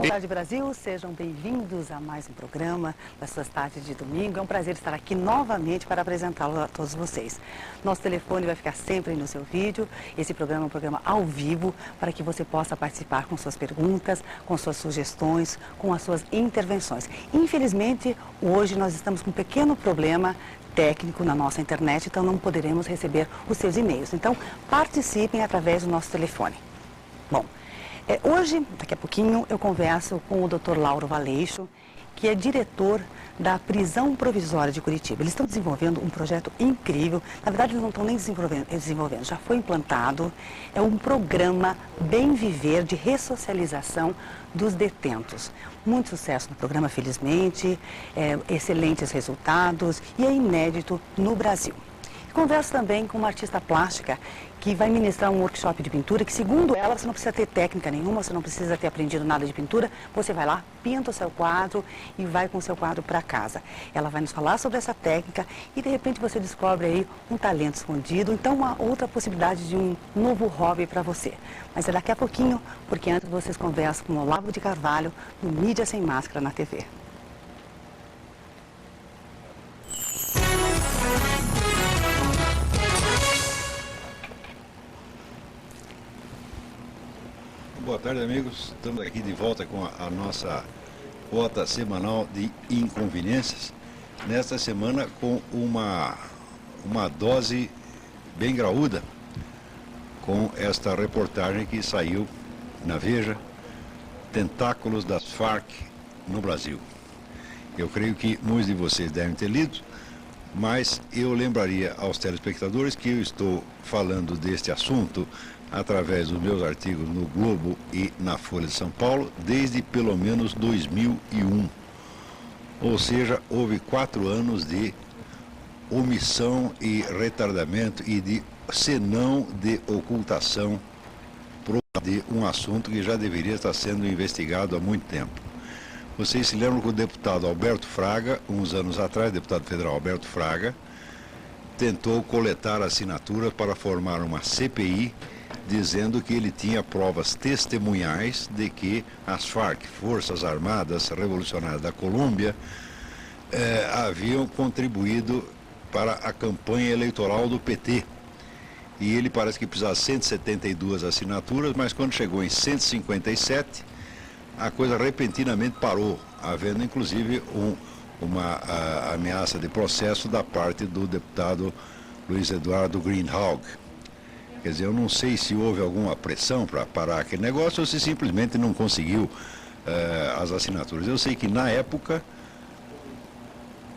Boa tarde, Brasil. Sejam bem-vindos a mais um programa das suas tardes de domingo. É um prazer estar aqui novamente para apresentá-lo a todos vocês. Nosso telefone vai ficar sempre no seu vídeo. Esse programa é um programa ao vivo para que você possa participar com suas perguntas, com suas sugestões, com as suas intervenções. Infelizmente, hoje nós estamos com um pequeno problema técnico na nossa internet, então não poderemos receber os seus e-mails. Então, participem através do nosso telefone. Bom, hoje, daqui a pouquinho, eu converso com o Dr. Lauro Valeixo, que é diretor da Prisão Provisória de Curitiba. Eles estão desenvolvendo um projeto incrível. Na verdade, eles não estão nem desenvolvendo, já foi implantado. É um programa Bem Viver de ressocialização dos detentos. Muito sucesso no programa, felizmente, excelentes resultados e é inédito no Brasil. Converso também com uma artista plástica que vai ministrar um workshop de pintura que, segundo ela, você não precisa ter técnica nenhuma, você não precisa ter aprendido nada de pintura, você vai lá, pinta o seu quadro e vai com o seu quadro para casa. Ela vai nos falar sobre essa técnica e, de repente, você descobre aí um talento escondido, então uma outra possibilidade de um novo hobby para você. Mas é daqui a pouquinho, porque antes vocês conversam com o Olavo de Carvalho no Mídia Sem Máscara na TV. Boa tarde, amigos. Estamos aqui de volta com a nossa rota semanal de inconveniências. Nesta semana com uma dose bem graúda com esta reportagem que saiu na Veja, Tentáculos das Farc no Brasil. Eu creio que muitos de vocês devem ter lido, mas eu lembraria aos telespectadores que eu estou falando deste assunto através dos meus artigos no Globo e na Folha de São Paulo, desde pelo menos 2001. Ou seja, houve 4 anos de omissão e retardamento e de senão de ocultação de um assunto que já deveria estar sendo investigado há muito tempo. Vocês se lembram que o deputado Alberto Fraga, uns anos atrás, o deputado federal Alberto Fraga, tentou coletar assinaturas para formar uma CPI dizendo que ele tinha provas testemunhais de que as Farc, Forças Armadas Revolucionárias da Colômbia, haviam contribuído para a campanha eleitoral do PT. E ele parece que precisava de 172 assinaturas, mas quando chegou em 157, a coisa repentinamente parou, havendo inclusive uma ameaça de processo da parte do deputado Luiz Eduardo Greenhalgh. Quer dizer, eu não sei se houve alguma pressão para parar aquele negócio ou se simplesmente não conseguiu as assinaturas. Eu sei que na época,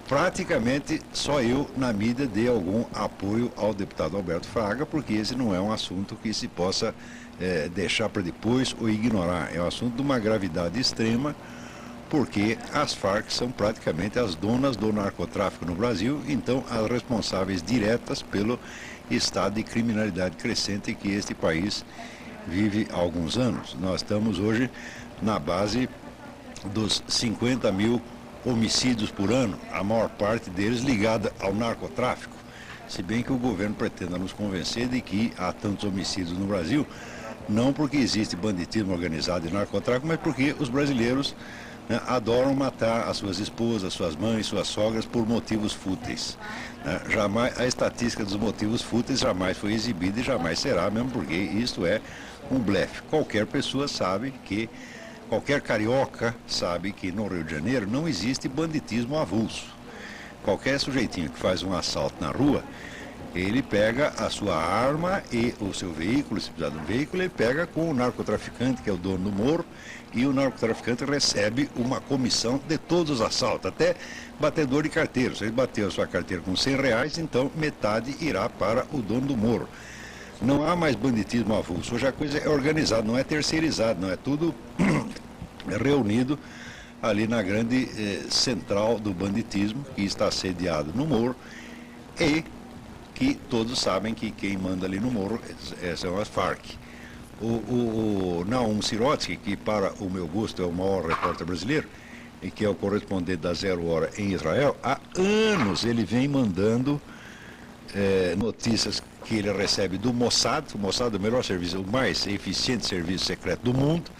praticamente só eu na mídia dei algum apoio ao deputado Alberto Fraga, porque esse não é um assunto que se possa deixar para depois ou ignorar. É um assunto de uma gravidade extrema, porque as Farc são praticamente as donas do narcotráfico no Brasil, então as responsáveis diretas pelo estado de criminalidade crescente que este país vive há alguns anos. Nós estamos hoje na base dos 50 mil homicídios por ano, a maior parte deles ligada ao narcotráfico, se bem que o governo pretenda nos convencer de que há tantos homicídios no Brasil, não porque existe banditismo organizado e narcotráfico, mas porque os brasileiros adoram matar as suas esposas, suas mães, suas sogras por motivos fúteis. Jamais, a estatística dos motivos fúteis jamais foi exibida e jamais será, mesmo porque isto é um blefe. Qualquer pessoa sabe que, qualquer carioca sabe que no Rio de Janeiro não existe banditismo avulso. Qualquer sujeitinho que faz um assalto na rua, ele pega a sua arma e o seu veículo, se precisar de um veículo, ele pega com o narcotraficante, que é o dono do morro, e o narcotraficante recebe uma comissão de todos os assaltos, até batedor de carteira. Se ele bateu a sua carteira com R$100, então metade irá para o dono do morro. Não há mais banditismo avulso, hoje a coisa é organizada, não é terceirizado, não é tudo reunido ali na grande central do banditismo, que está sediado no morro, e que todos sabem que quem manda ali no morro são as Farc. O Naum Sirotsky, que para o meu gosto é o maior repórter brasileiro, e que é o correspondente da Zero Hora em Israel, há anos ele vem mandando notícias que ele recebe do Mossad. O Mossad é o melhor serviço, o mais eficiente serviço secreto do mundo,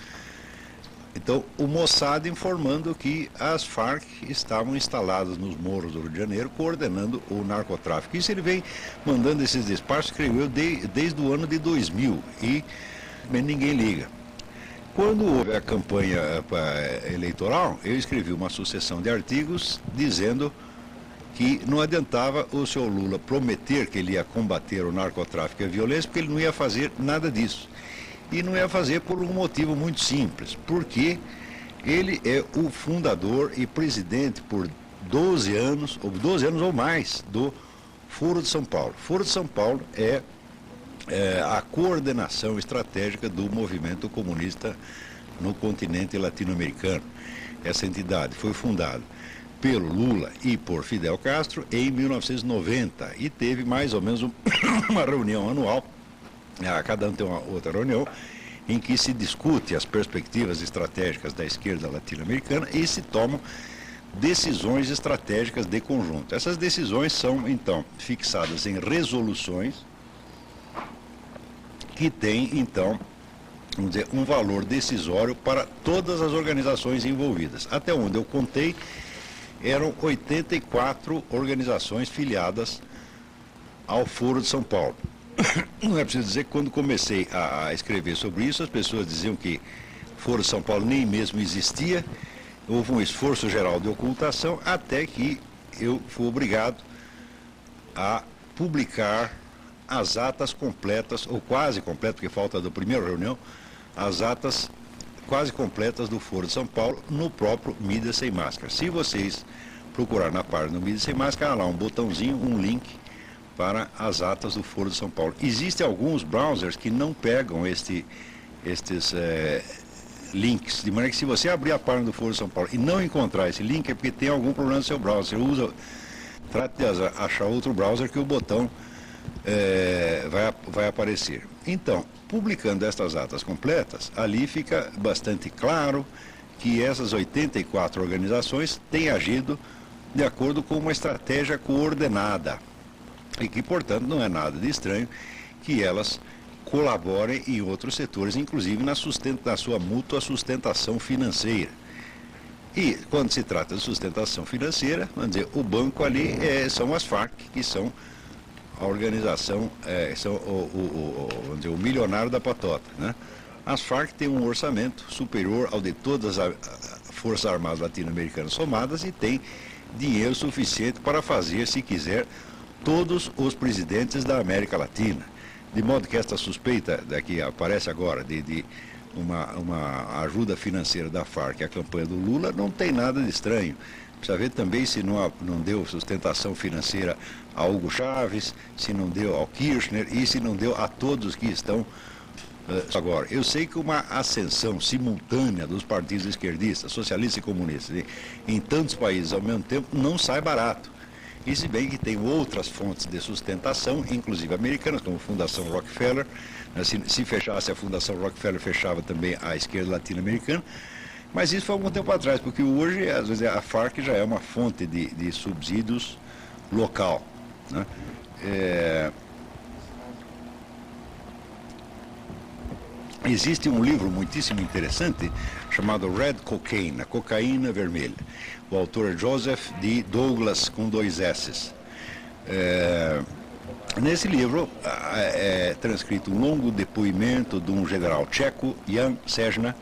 Então, o Mossad informando que as Farc estavam instaladas nos morros do Rio de Janeiro, coordenando o narcotráfico. Isso ele vem mandando esses despachos, escreveu desde o ano de 2000, e ninguém liga. Quando houve a campanha eleitoral, eu escrevi uma sucessão de artigos dizendo que não adiantava o senhor Lula prometer que ele ia combater o narcotráfico e a violência, porque ele não ia fazer nada disso. E não ia fazer por um motivo muito simples, porque ele é o fundador e presidente por 12 anos ou mais, do Foro de São Paulo. Foro de São Paulo é a coordenação estratégica do movimento comunista no continente latino-americano. Essa entidade foi fundada pelo Lula e por Fidel Castro em 1990 e teve mais ou menos uma reunião anual. Cada ano tem uma outra reunião em que se discute as perspectivas estratégicas da esquerda latino-americana e se tomam decisões estratégicas de conjunto. Essas decisões são, então, fixadas em resoluções que têm, então, vamos dizer, um valor decisório para todas as organizações envolvidas. Até onde eu contei, eram 84 organizações filiadas ao Foro de São Paulo. Não é preciso dizer que quando comecei a escrever sobre isso, as pessoas diziam que Foro de São Paulo nem mesmo existia, houve um esforço geral de ocultação, até que eu fui obrigado a publicar as atas completas, ou quase completas, porque falta da primeira reunião, as atas quase completas do Foro de São Paulo no próprio Mídia Sem Máscara. Se vocês procurar na página do Mídia Sem Máscara, há lá um botãozinho, um link para as atas do Foro de São Paulo. Existem alguns browsers que não pegam estes links, de maneira que se você abrir a página do Foro de São Paulo e não encontrar esse link, é porque tem algum problema no seu browser. Trate de achar outro browser que o botão vai aparecer. Então, publicando estas atas completas, ali fica bastante claro que essas 84 organizações têm agido de acordo com uma estratégia coordenada e que, portanto, não é nada de estranho que elas colaborem em outros setores, inclusive na sua mútua sustentação financeira. E, quando se trata de sustentação financeira, vamos dizer, o banco ali são as Farc, que são a organização, são vamos dizer, o milionário da patota, né? As Farc têm um orçamento superior ao de todas as Forças Armadas latino-americanas somadas e tem dinheiro suficiente para fazer, se quiser, todos os presidentes da América Latina. De modo que esta suspeita que aparece agora de uma ajuda financeira da Farc à campanha do Lula não tem nada de estranho. Precisa ver também se não deu sustentação financeira a Hugo Chávez, se não deu ao Kirchner e se não deu a todos que estão agora. Eu sei que uma ascensão simultânea dos partidos esquerdistas, socialistas e comunistas em tantos países ao mesmo tempo não sai barato. E se bem que tem outras fontes de sustentação, inclusive americanas, como a Fundação Rockefeller. Se fechasse a Fundação Rockefeller, fechava também a esquerda latino-americana. Mas isso foi há algum tempo atrás, porque hoje, às vezes, a Farc já é uma fonte de subsídios local, né? Existe um livro muitíssimo interessante chamado Red Cocaine, a cocaína vermelha. O autor é Joseph D. Douglas, com 2 S's. Nesse livro é transcrito um longo depoimento de um general tcheco, Jan Sejna,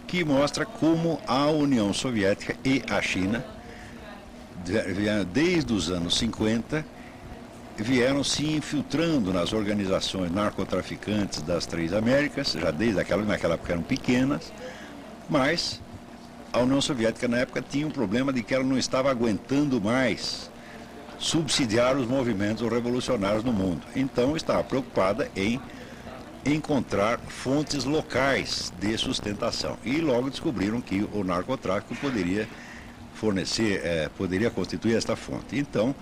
que mostra como a União Soviética e a China, desde os anos 50, vieram se infiltrando nas organizações narcotraficantes das 3 Américas, já naquela época eram pequenas, mas a União Soviética na época tinha um problema de que ela não estava aguentando mais subsidiar os movimentos revolucionários no mundo. Então estava preocupada em encontrar fontes locais de sustentação. E logo descobriram que o narcotráfico poderia constituir esta fonte. Então,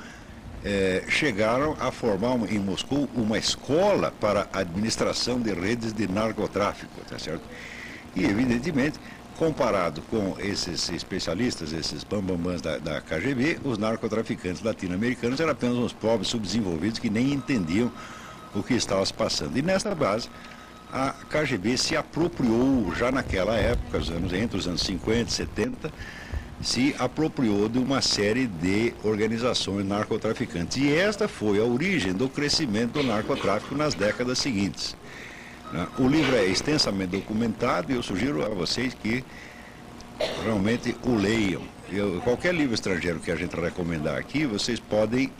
chegaram a formar em Moscou uma escola para a administração de redes de narcotráfico, tá certo? E, evidentemente, comparado com esses especialistas, esses bambambãs da KGB, os narcotraficantes latino-americanos eram apenas uns pobres subdesenvolvidos que nem entendiam o que estava se passando. E nessa base, a KGB se apropriou, já naquela época, entre os anos 50 e 70, se apropriou de uma série de organizações narcotraficantes. E esta foi a origem do crescimento do narcotráfico nas décadas seguintes. O livro é extensamente documentado e eu sugiro a vocês que realmente o leiam. Qualquer livro estrangeiro que a gente recomendar aqui, vocês podem,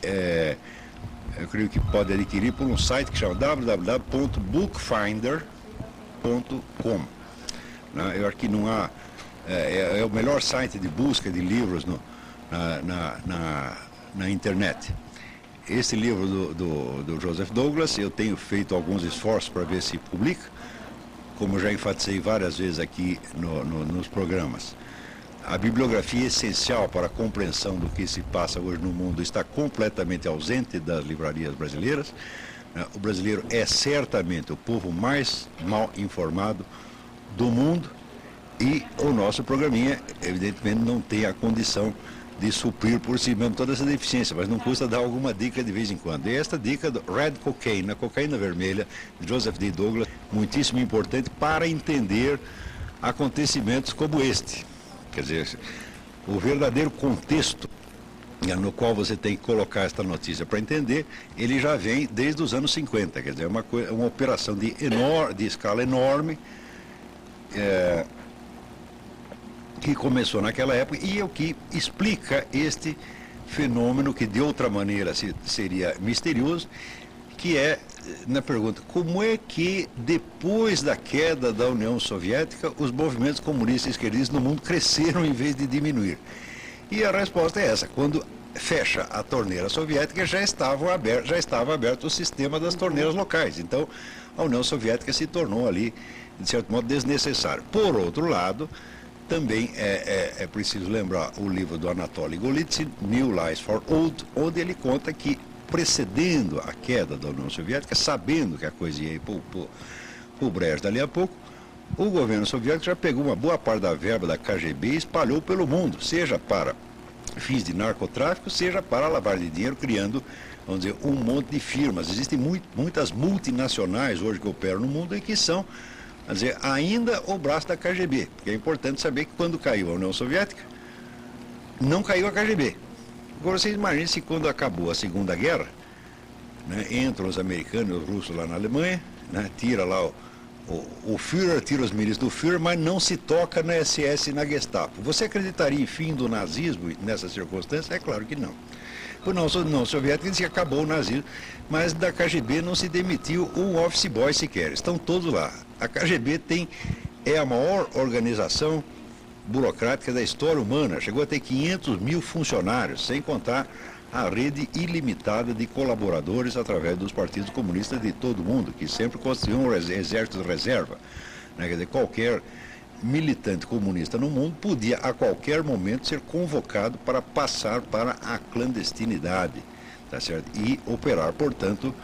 eu creio que pode adquirir por um site que chama www.bookfinder.com. Eu acho que não há... É o melhor site de busca de livros na internet. Esse livro do Joseph Douglas, eu tenho feito alguns esforços para ver se publica, como eu já enfatizei várias vezes aqui nos programas. A bibliografia essencial para a compreensão do que se passa hoje no mundo está completamente ausente das livrarias brasileiras. O brasileiro é certamente o povo mais mal informado do mundo e o nosso programinha, evidentemente, não tem a condição de suprir por si mesmo toda essa deficiência, mas não custa dar alguma dica de vez em quando. E esta dica do Red Cocaine, a cocaína vermelha, de Joseph D. Douglas, muitíssimo importante para entender acontecimentos como este. Quer dizer, o verdadeiro contexto no qual você tem que colocar esta notícia para entender, ele já vem desde os anos 50, quer dizer, é uma operação de escala enorme, que começou naquela época e é o que explica este fenômeno que de outra maneira seria misterioso, que é, na pergunta, como é que depois da queda da União Soviética os movimentos comunistas e esquerdistas no mundo cresceram em vez de diminuir? E a resposta é essa: quando fecha a torneira soviética já estava aberto o sistema das torneiras locais, então a União Soviética se tornou ali, de certo modo, desnecessária. Por outro lado, também é preciso lembrar o livro do Anatoly Golitsyn, New Lies for Old, onde ele conta que, precedendo a queda da União Soviética, sabendo que a coisa ia ir para o brejo dali a pouco, o governo soviético já pegou uma boa parte da verba da KGB e espalhou pelo mundo, seja para fins de narcotráfico, seja para lavagem de dinheiro, criando, vamos dizer, um monte de firmas. Existem muitas multinacionais hoje que operam no mundo e que são, quer dizer, ainda o braço da KGB, porque é importante saber que quando caiu a União Soviética, não caiu a KGB. Agora vocês imaginem se quando acabou a Segunda Guerra, né, entram os americanos e os russos lá na Alemanha, né, tira lá o Führer, tira os ministros do Führer, mas não se toca na SS e na Gestapo. Você acreditaria em fim do nazismo nessa circunstância? É claro que não. Por não soviética disse que acabou o nazismo, mas da KGB não se demitiu um office boy sequer, estão todos lá. A KGB é a maior organização burocrática da história humana, chegou a ter 500 mil funcionários, sem contar a rede ilimitada de colaboradores através dos partidos comunistas de todo o mundo, que sempre constituíam um exército de reserva. Né? Quer dizer, qualquer militante comunista no mundo podia a qualquer momento ser convocado para passar para a clandestinidade, tá certo? E operar, portanto,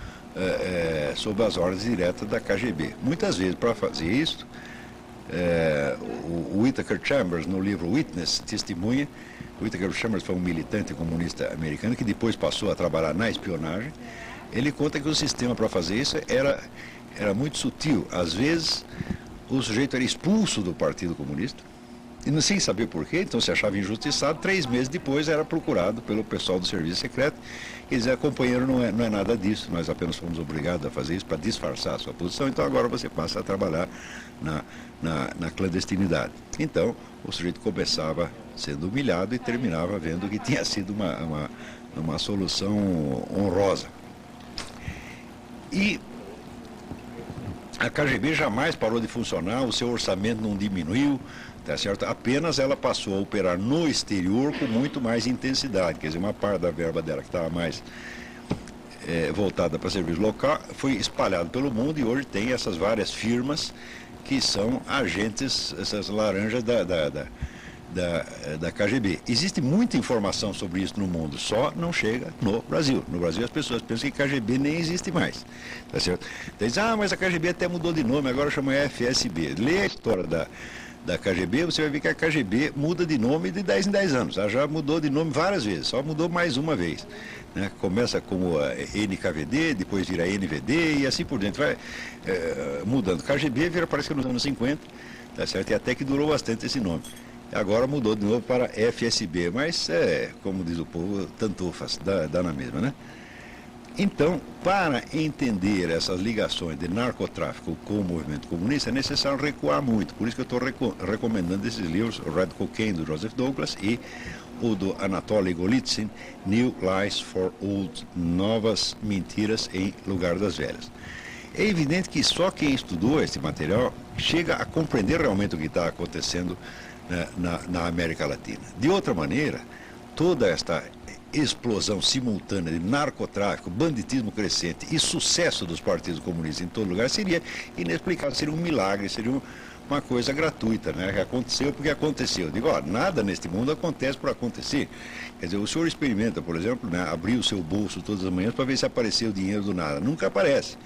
sob as ordens diretas da KGB. Muitas vezes, para fazer isso, o Whittaker Chambers, no livro Witness, testemunha. O Whittaker Chambers foi um militante comunista americano que depois passou a trabalhar na espionagem. Ele conta que o sistema para fazer isso era muito sutil. Às vezes, o sujeito era expulso do Partido Comunista, e sem saber porquê, então se achava injustiçado. 3 meses depois era procurado pelo pessoal do serviço secreto e dizia: companheiro, não é nada disso, nós apenas fomos obrigados a fazer isso para disfarçar a sua posição, então agora você passa a trabalhar na clandestinidade. Então o sujeito começava sendo humilhado e terminava vendo que tinha sido uma solução honrosa. E a KGB jamais parou de funcionar, o seu orçamento não diminuiu, tá certo? Apenas ela passou a operar no exterior com muito mais intensidade, quer dizer, uma parte da verba dela que estava mais voltada para serviço local foi espalhada pelo mundo, e hoje tem essas várias firmas que são agentes, essas laranjas da KGB. Existe muita informação sobre isso no mundo, só não chega no Brasil. No Brasil as pessoas pensam que KGB nem existe mais, tá certo? Então, dizem: mas a KGB até mudou de nome, agora chama FSB. Lê a história da KGB, você vai ver que a KGB muda de nome de 10 em 10 anos. Ela já mudou de nome várias vezes, só mudou mais uma vez. Né? Começa como a NKVD, depois vira NVD e assim por diante. Vai mudando. KGB vira, parece que nos anos 50, tá certo? E até que durou bastante esse nome. Agora mudou de novo para FSB, mas, como diz o povo, tanto faz, dá na mesma, né? Então, para entender essas ligações de narcotráfico com o movimento comunista, é necessário recuar muito. Por isso que eu estou recomendando esses livros, o Red Cocaine, do Joseph Douglas, e o do Anatoly Golitsyn, New Lies for Old, Novas Mentiras em Lugar das Velhas. É evidente que só quem estudou esse material chega a compreender realmente o que está acontecendo na América Latina. De outra maneira, toda esta explosão simultânea de narcotráfico, banditismo crescente e sucesso dos partidos comunistas em todo lugar seria inexplicável, seria um milagre, seria uma coisa gratuita, né? Que aconteceu porque aconteceu. Digo, nada neste mundo acontece por acontecer. Quer dizer, o senhor experimenta, por exemplo, né, abrir o seu bolso todas as manhãs para ver se apareceu dinheiro do nada. Nunca aparece.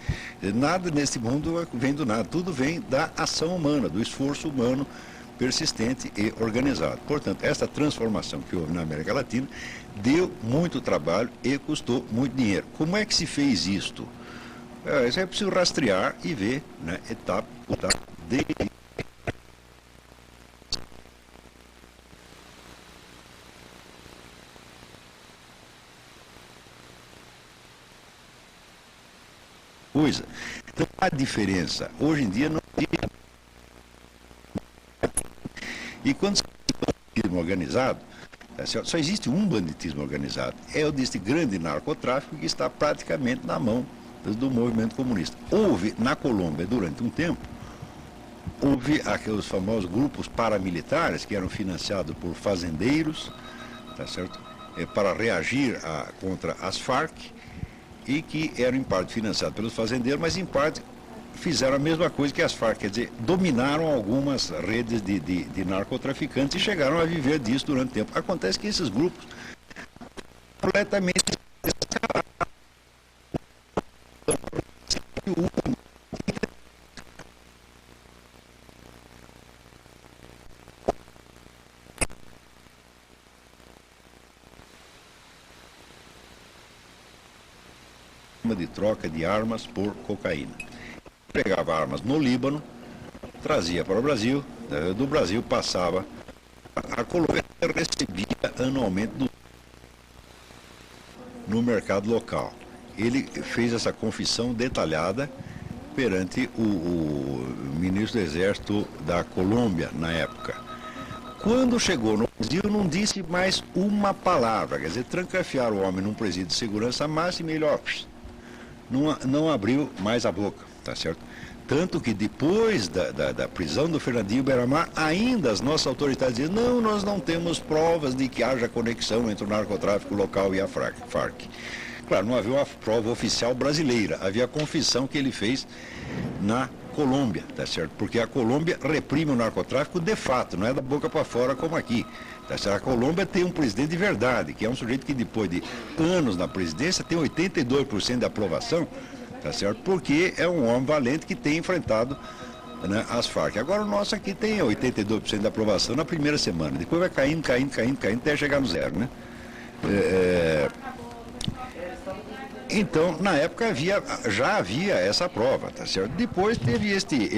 Nada neste mundo vem do nada. Tudo vem da ação humana, do esforço humano persistente e organizado. Portanto, essa transformação que houve na América Latina deu muito trabalho e custou muito dinheiro. Como é que se fez isto? Isso é preciso rastrear e ver, né, etapa por etapa, coisa. Então, a diferença, hoje em dia, não existe. E quando se fala de banditismo organizado, só existe um banditismo organizado. É o deste grande narcotráfico que está praticamente na mão do movimento comunista. Houve, na Colômbia, durante um tempo, houve aqueles famosos grupos paramilitares que eram financiados por fazendeiros, tá certo? Para reagir contra as Farc, e que eram em parte financiados pelos fazendeiros, mas em parte fizeram a mesma coisa que as Farc, quer dizer, dominaram algumas redes de narcotraficantes e chegaram a viver disso durante tempo. Acontece que esses grupos completamente de troca de armas por cocaína. Pegava armas no Líbano, trazia para o Brasil, do Brasil passava a Colômbia, recebia anualmente no mercado local. Ele fez essa confissão detalhada perante o ministro do Exército da Colômbia na época. Quando chegou no Brasil, não disse mais uma palavra, quer dizer, trancafiaram o homem num presídio de segurança máxima e ele, não abriu mais a boca, tá certo? Tanto que depois da prisão do Fernandinho Beiramar, ainda as nossas autoridades dizem, não, nós não temos provas de que haja conexão entre o narcotráfico local e a Farc. Claro, não havia uma prova oficial brasileira, havia a confissão que ele fez na Colômbia, tá certo? Porque a Colômbia reprime o narcotráfico de fato, não é da boca para fora como aqui. Tá certo? A Colômbia tem um presidente de verdade, que é um sujeito que depois de anos na presidência tem 82% de aprovação, tá certo? Porque é um homem valente que tem enfrentado, né, as Farc. Agora o nosso aqui tem 82% de aprovação na primeira semana, depois vai caindo até chegar no zero, né? Então, na época já havia essa prova, tá certo? Depois teve este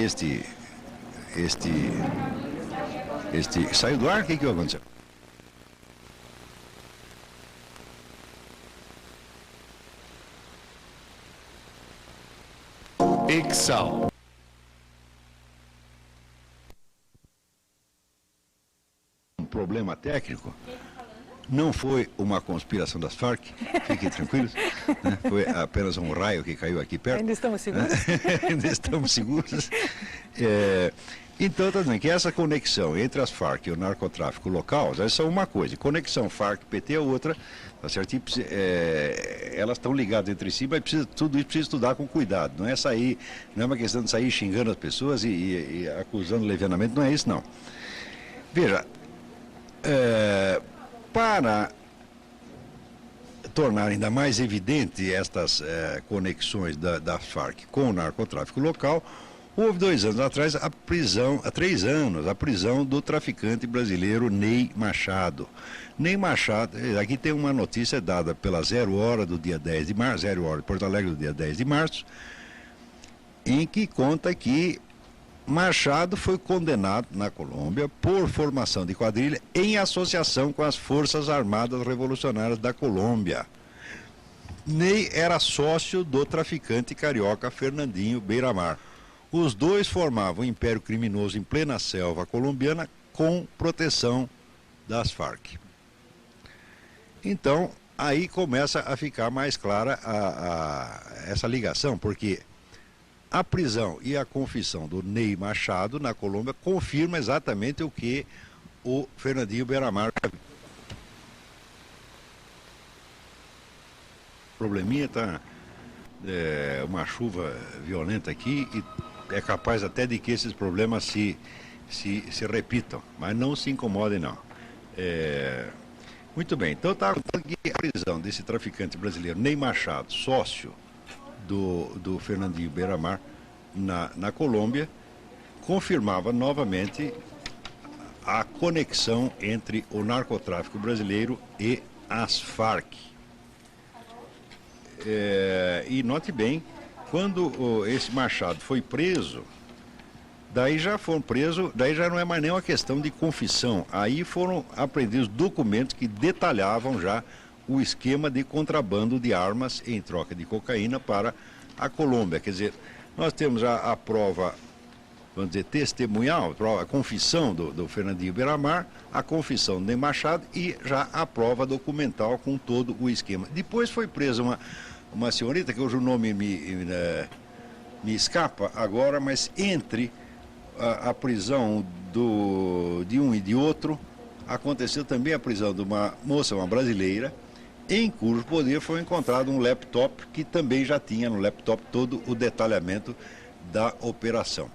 saiu do ar, o que aconteceu? Excel. Um problema técnico. Não foi uma conspiração das Farc, fiquem tranquilos, né? Foi apenas um raio que caiu aqui perto. Ainda estamos seguros? Ainda estamos seguros. Então, está dizendo que essa conexão entre as Farc e o narcotráfico local, elas são uma coisa, conexão Farc-PT é outra, tá certo? Elas estão ligadas entre si, mas tudo isso precisa estudar com cuidado, não é uma questão de sair xingando as pessoas e acusando levianamente, não é isso não. Veja, para tornar ainda mais evidente estas conexões da Farc com o narcotráfico local, Houve 2 anos atrás a prisão, há 3 anos, a prisão do traficante brasileiro Ney Machado. Ney Machado, aqui tem uma notícia dada pela 0 Hora do dia 10 de março, 0 Hora de Porto Alegre do dia 10 de março, em que conta que Machado foi condenado na Colômbia por formação de quadrilha em associação com as Forças Armadas Revolucionárias da Colômbia. Ney era sócio do traficante carioca Fernandinho Beiramar. Os dois formavam um império criminoso em plena selva colombiana com proteção das Farc. Então, aí começa a ficar mais clara essa ligação, porque a prisão e a confissão do Ney Machado na Colômbia confirma exatamente o que o Fernandinho Beiramar. Probleminha, tá uma chuva violenta aqui e é capaz até de que esses problemas se repitam, mas não se incomodem não. Muito bem, então está aqui a prisão desse traficante brasileiro Ney Machado, sócio do Fernandinho Beiramar na Colômbia, confirmava novamente a conexão entre o narcotráfico brasileiro e as Farc. E note bem, quando esse Machado foi preso, daí já não é mais nem uma questão de confissão, aí foram apreendidos documentos que detalhavam já o esquema de contrabando de armas em troca de cocaína para a Colômbia. Quer dizer, nós temos a prova, vamos dizer, testemunhal, a confissão do Fernandinho Beiramar, a confissão do Ney Machado e já a prova documental com todo o esquema. Depois foi presa uma senhorita, que hoje o nome me escapa agora, mas entre a prisão de um e de outro, aconteceu também a prisão de uma moça, uma brasileira, em cujo poder foi encontrado um laptop que também já tinha no laptop todo o detalhamento da operação.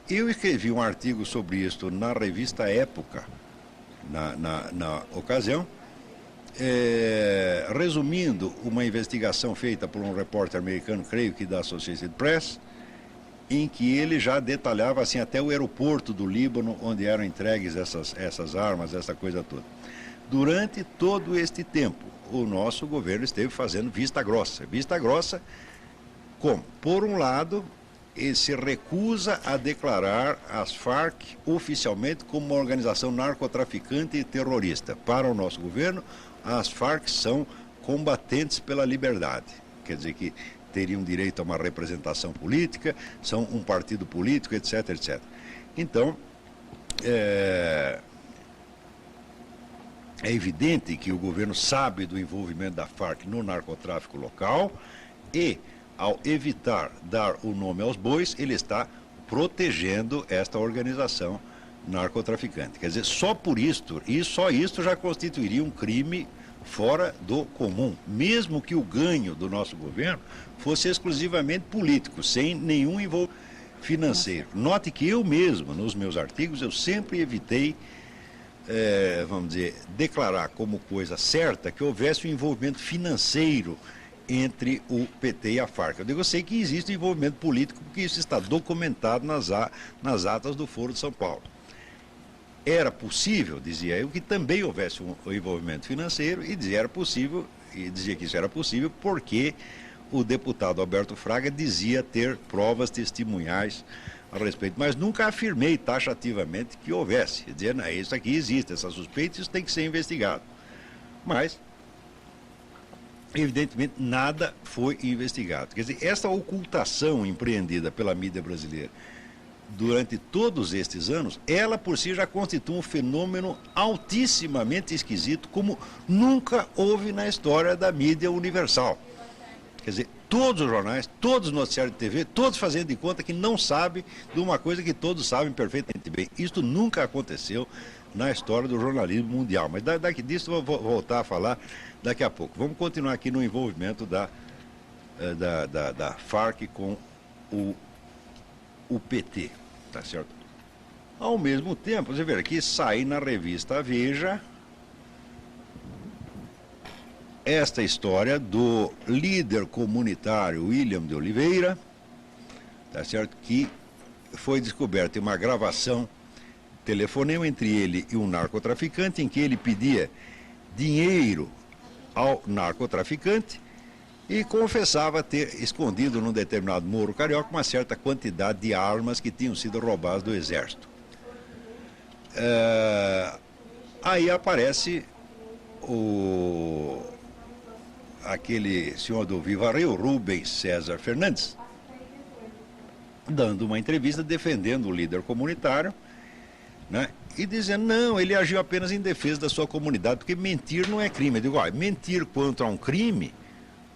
Eu escrevi um artigo sobre isso na revista Época, na ocasião, resumindo uma investigação feita por um repórter americano, creio que da Associated Press, em que ele já detalhava assim até o aeroporto do Líbano, onde eram entregues essas armas, essa coisa toda. Durante todo este tempo, o nosso governo esteve fazendo vista grossa. Vista grossa como? Por um lado, ele se recusa a declarar as Farc oficialmente como uma organização narcotraficante e terrorista. Para o nosso governo, as Farc são combatentes pela liberdade. Quer dizer que teriam direito a uma representação política, são um partido político, etc, etc. Então, é evidente que o governo sabe do envolvimento da Farc no narcotráfico local e, ao evitar dar o nome aos bois, ele está protegendo esta organização narcotraficante. Quer dizer, só por isto, e só isto já constituiria um crime fora do comum, mesmo que o ganho do nosso governo fosse exclusivamente político, sem nenhum envolvimento financeiro. Note que eu mesmo, nos meus artigos, eu sempre evitei, vamos dizer, declarar como coisa certa que houvesse um envolvimento financeiro entre o PT e a Farc. Eu sei que existe um envolvimento político, porque isso está documentado nas atas do Foro de São Paulo. Era possível, dizia eu, que também houvesse um envolvimento financeiro e dizia que isso era possível porque o deputado Alberto Fraga dizia ter provas testemunhais a respeito, mas nunca afirmei taxativamente que houvesse. Dizia, não, isso aqui existe, essa suspeita, isso tem que ser investigado. Mas, evidentemente, nada foi investigado. Quer dizer, essa ocultação empreendida pela mídia brasileira durante todos estes anos, ela por si já constitui um fenômeno altissimamente esquisito, como nunca houve na história da mídia universal. Quer dizer, todos os jornais, todos os noticiários de TV, todos fazendo de conta que não sabem de uma coisa que todos sabem perfeitamente bem. Isto nunca aconteceu na história do jornalismo mundial. Mas disso eu vou voltar a falar daqui a pouco. Vamos continuar aqui no envolvimento da Farc com o PT, tá certo? Ao mesmo tempo, você vê aqui, sai na revista Veja esta história do líder comunitário William de Oliveira, tá certo? Que foi descoberta uma gravação, telefonema entre ele e um narcotraficante, em que ele pedia dinheiro ao narcotraficante e confessava ter escondido num determinado morro carioca uma certa quantidade de armas que tinham sido roubadas do exército. Aí aparece aquele senhor do Viva Rio, Rubens César Fernandes, dando uma entrevista defendendo o líder comunitário, né? E dizendo, não, ele agiu apenas em defesa da sua comunidade, porque mentir não é crime. Eu digo, mentir contra um crime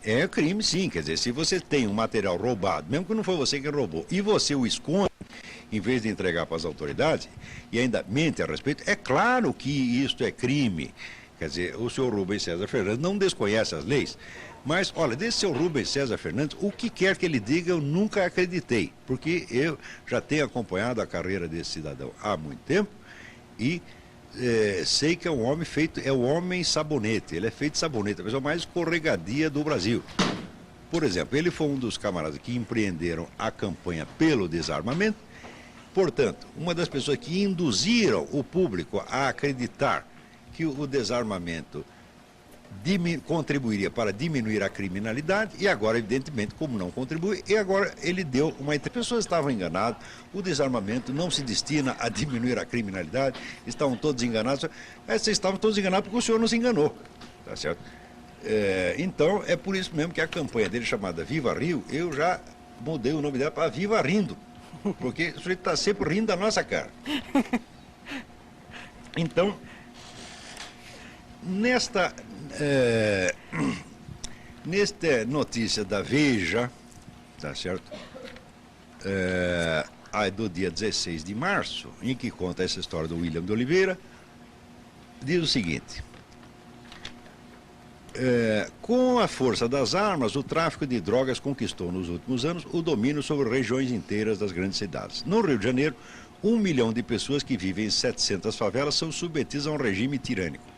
é crime sim, quer dizer, se você tem um material roubado, mesmo que não foi você que roubou, e você o esconde, em vez de entregar para as autoridades, e ainda mente a respeito, é claro que isto é crime. Quer dizer, o senhor Rubens César Fernandes não desconhece as leis, mas, olha, desse senhor Rubens César Fernandes, o que quer que ele diga, eu nunca acreditei, porque eu já tenho acompanhado a carreira desse cidadão há muito tempo, e sei que é um homem feito, é o homem sabonete, ele é feito de sabonete, a pessoa mais escorregadia do Brasil. Por exemplo, ele foi um dos camaradas que empreenderam a campanha pelo desarmamento, portanto, uma das pessoas que induziram o público a acreditar que o desarmamento contribuiria para diminuir a criminalidade, e agora, evidentemente, como não contribui, e agora ele deu uma... As pessoas estavam enganadas, o desarmamento não se destina a diminuir a criminalidade, estavam todos enganados. Vocês estavam todos enganados porque o senhor não se enganou, tá certo? Então, é por isso mesmo que a campanha dele, chamada Viva Rio, eu já mudei o nome dela para Viva Rindo, porque o sujeito está sempre rindo da nossa cara. Então, nesta notícia da Veja, tá certo? Do dia 16 de março, em que conta essa história do William de Oliveira, diz o seguinte: com a força das armas, o tráfico de drogas conquistou nos últimos anos o domínio sobre regiões inteiras das grandes cidades. No Rio de Janeiro, 1 milhão de pessoas que vivem em 700 favelas são submetidas a um regime tirânico.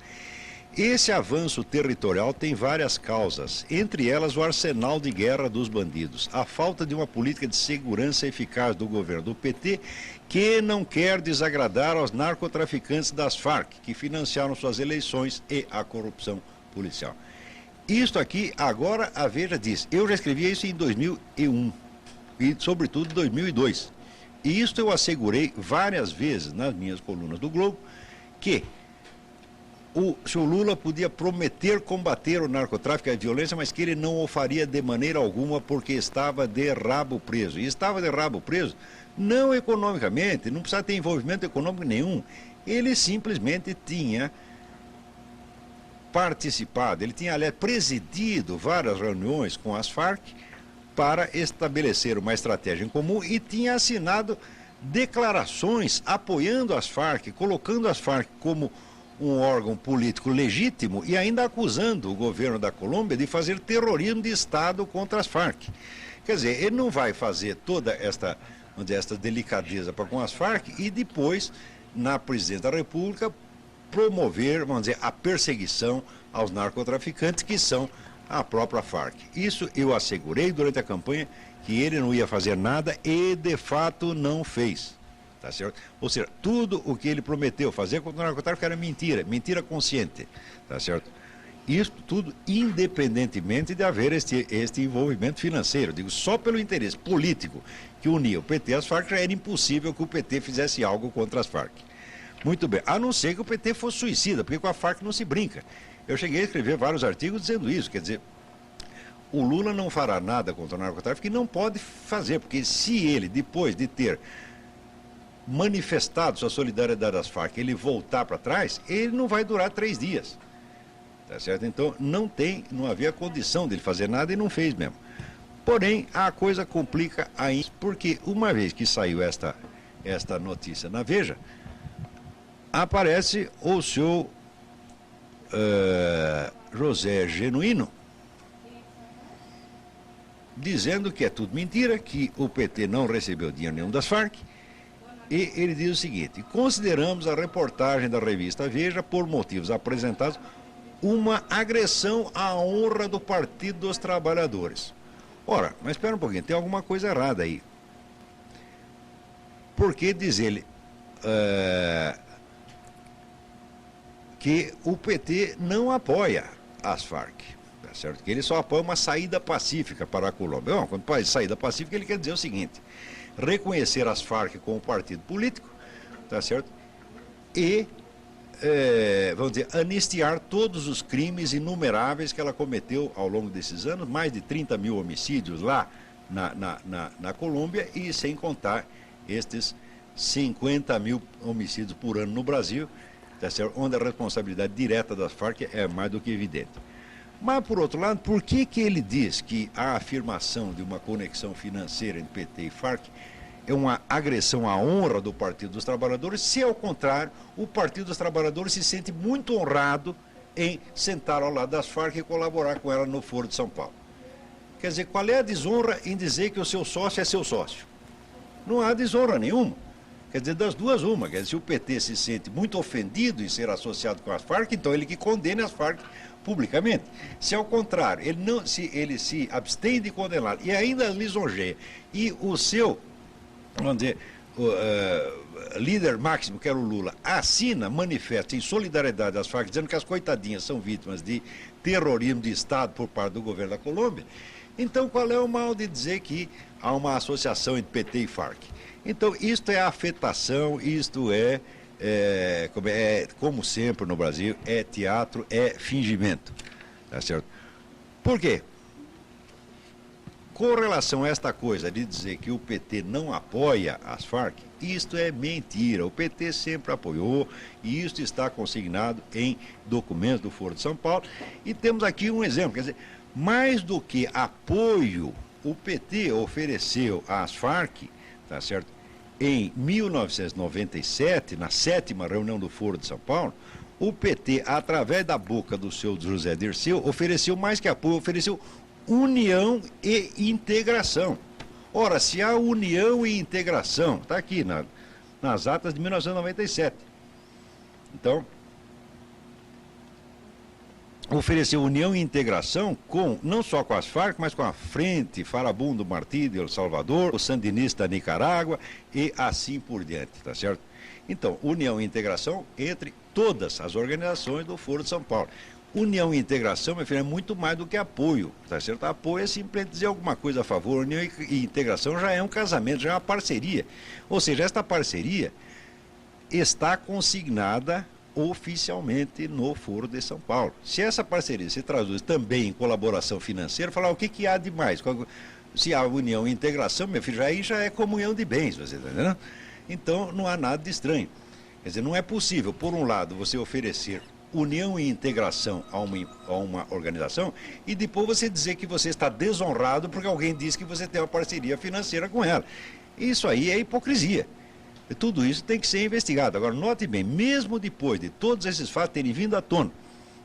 Esse avanço territorial tem várias causas, entre elas o arsenal de guerra dos bandidos, a falta de uma política de segurança eficaz do governo do PT, que não quer desagradar aos narcotraficantes das Farc, que financiaram suas eleições, e a corrupção policial. Isto aqui, agora a Veja diz, eu já escrevia isso em 2001, e sobretudo em 2002. E isto eu assegurei várias vezes nas minhas colunas do Globo, que o senhor Lula podia prometer combater o narcotráfico e a violência, mas que ele não o faria de maneira alguma porque estava de rabo preso. E estava de rabo preso não economicamente, não precisava ter envolvimento econômico nenhum. Ele simplesmente tinha participado, ele tinha, aliás, presidido várias reuniões com as Farc para estabelecer uma estratégia em comum e tinha assinado declarações apoiando as Farc, colocando as Farc como um órgão político legítimo e ainda acusando o governo da Colômbia de fazer terrorismo de Estado contra as Farc. Quer dizer, ele não vai fazer toda esta, vamos dizer, esta delicadeza para com as Farc e depois, na presidência da República, promover, vamos dizer, a perseguição aos narcotraficantes, que são a própria Farc. Isso eu assegurei durante a campanha, que ele não ia fazer nada e, de fato, não fez. Tá certo? Ou seja, tudo o que ele prometeu fazer contra o narcotráfico era mentira, mentira consciente, tá certo? Isso tudo independentemente de haver este envolvimento financeiro. Digo, só pelo interesse político que unia o PT às Farc, já era impossível que o PT fizesse algo contra as Farc. Muito bem, a não ser que o PT fosse suicida, porque com a Farc não se brinca. Eu cheguei a escrever vários artigos dizendo isso, quer dizer, o Lula não fará nada contra o narcotráfico e não pode fazer, porque se ele, depois de ter manifestado sua solidariedade às Farc, ele voltar para trás, ele não vai durar 3 dias. Tá certo? Então, não havia condição dele fazer nada e não fez mesmo. Porém, a coisa complica ainda, porque uma vez que saiu esta notícia na Veja, aparece o senhor José Genuíno, dizendo que é tudo mentira, que o PT não recebeu dinheiro nenhum das Farc. E ele diz o seguinte: consideramos a reportagem da revista Veja, por motivos apresentados, uma agressão à honra do Partido dos Trabalhadores. Ora, mas espera um pouquinho, tem alguma coisa errada aí. Porque diz ele que o PT não apoia as Farc, tá certo? Que ele só apoia uma saída pacífica para a Colômbia. Bom, quando faz saída pacífica, ele quer dizer o seguinte: reconhecer as Farc como partido político, tá certo? E, vamos dizer, anistiar todos os crimes inumeráveis que ela cometeu ao longo desses anos, mais de 30 mil homicídios lá na Colômbia, e sem contar estes 50 mil homicídios por ano no Brasil, tá certo? Onde a responsabilidade direta das Farc é mais do que evidente. Mas, por outro lado, por que ele diz que a afirmação de uma conexão financeira entre PT e Farc é uma agressão à honra do Partido dos Trabalhadores, se, ao contrário, o Partido dos Trabalhadores se sente muito honrado em sentar ao lado das Farc e colaborar com ela no Foro de São Paulo? Quer dizer, qual é a desonra em dizer que o seu sócio é seu sócio? Não há desonra nenhuma. Quer dizer, das duas uma. Quer dizer, se o PT se sente muito ofendido em ser associado com as Farc, então ele que condene as Farc publicamente. Se, ao contrário, ele se abstém de condenar e ainda lisonjeia, e o seu, vamos dizer, líder máximo, que era o Lula, assina, manifesta em solidariedade às Farc, dizendo que as coitadinhas são vítimas de terrorismo de Estado por parte do governo da Colômbia, então qual é o mal de dizer que há uma associação entre PT e Farc? Então, isto é afetação, isto como sempre no Brasil, é teatro, é fingimento. Tá certo? Por quê? Com relação a esta coisa de dizer que o PT não apoia as Farc, isto é mentira. O PT sempre apoiou e isto está consignado em documentos do Foro de São Paulo. E temos aqui um exemplo, quer dizer, mais do que apoio, o PT ofereceu às Farc, tá certo? Em 1997, na 7ª reunião do Foro de São Paulo, o PT, através da boca do seu José Dirceu, ofereceu mais que apoio, ofereceu união e integração. Ora, se há união e integração, está aqui nas atas de 1997. Então, ofereceu união e integração não só com as Farc, mas com a Frente Farabundo Martí de El Salvador, o Sandinista Nicarágua e assim por diante, tá certo? Então, união e integração entre todas as organizações do Foro de São Paulo. União e integração, meu filho, é muito mais do que apoio, tá certo? Apoio é simplesmente dizer alguma coisa a favor, união e integração já é um casamento, já é uma parceria. Ou seja, esta parceria está consignada oficialmente no Foro de São Paulo. Se essa parceria se traduz também em colaboração financeira, falar o que há de mais? Se há união e integração, meu filho, aí já é comunhão de bens, você está entendendo? Então não há nada de estranho. Quer dizer, não é possível, por um lado, você oferecer união e integração a uma organização e depois você dizer que você está desonrado porque alguém disse que você tem uma parceria financeira com ela. Isso aí é hipocrisia. Tudo isso tem que ser investigado. Agora, note bem, mesmo depois de todos esses fatos terem vindo à tona,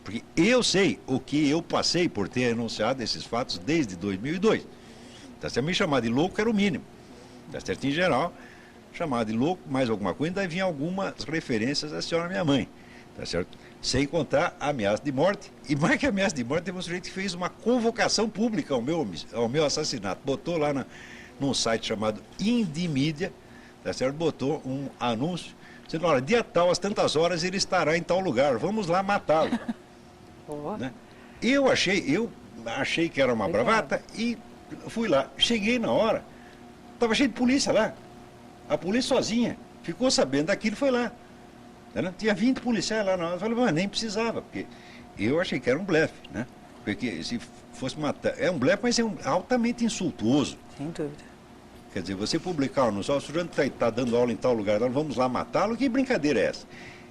porque eu sei o que eu passei por ter anunciado esses fatos desde 2002. Tá certo? Me chamar de louco era o mínimo. Tá certo? Em geral, chamar de louco, mais alguma coisa, ainda vinha algumas referências à senhora minha mãe. Tá certo? Sem contar a ameaça de morte. E mais que ameaça de morte, teve um sujeito que fez uma convocação pública ao meu assassinato. Botou lá num site chamado Indimídia, tá certo? Botou um anúncio, dizendo, olha, dia tal, às tantas horas, ele estará em tal lugar, vamos lá matá-lo. Né? Eu achei que era uma bravata e fui lá. Cheguei na hora, estava cheio de polícia lá. A polícia sozinha, ficou sabendo daquilo e foi lá. Né? Tinha 20 policiais lá na hora. Eu falei, mas nem precisava, porque eu achei que era um blefe, né? Porque se fosse matar, é um blefe, mas é altamente insultuoso. Sem dúvida. Quer dizer, você publicar um anúncio, o sujeito está dando aula em tal lugar, vamos lá matá-lo, que brincadeira é essa?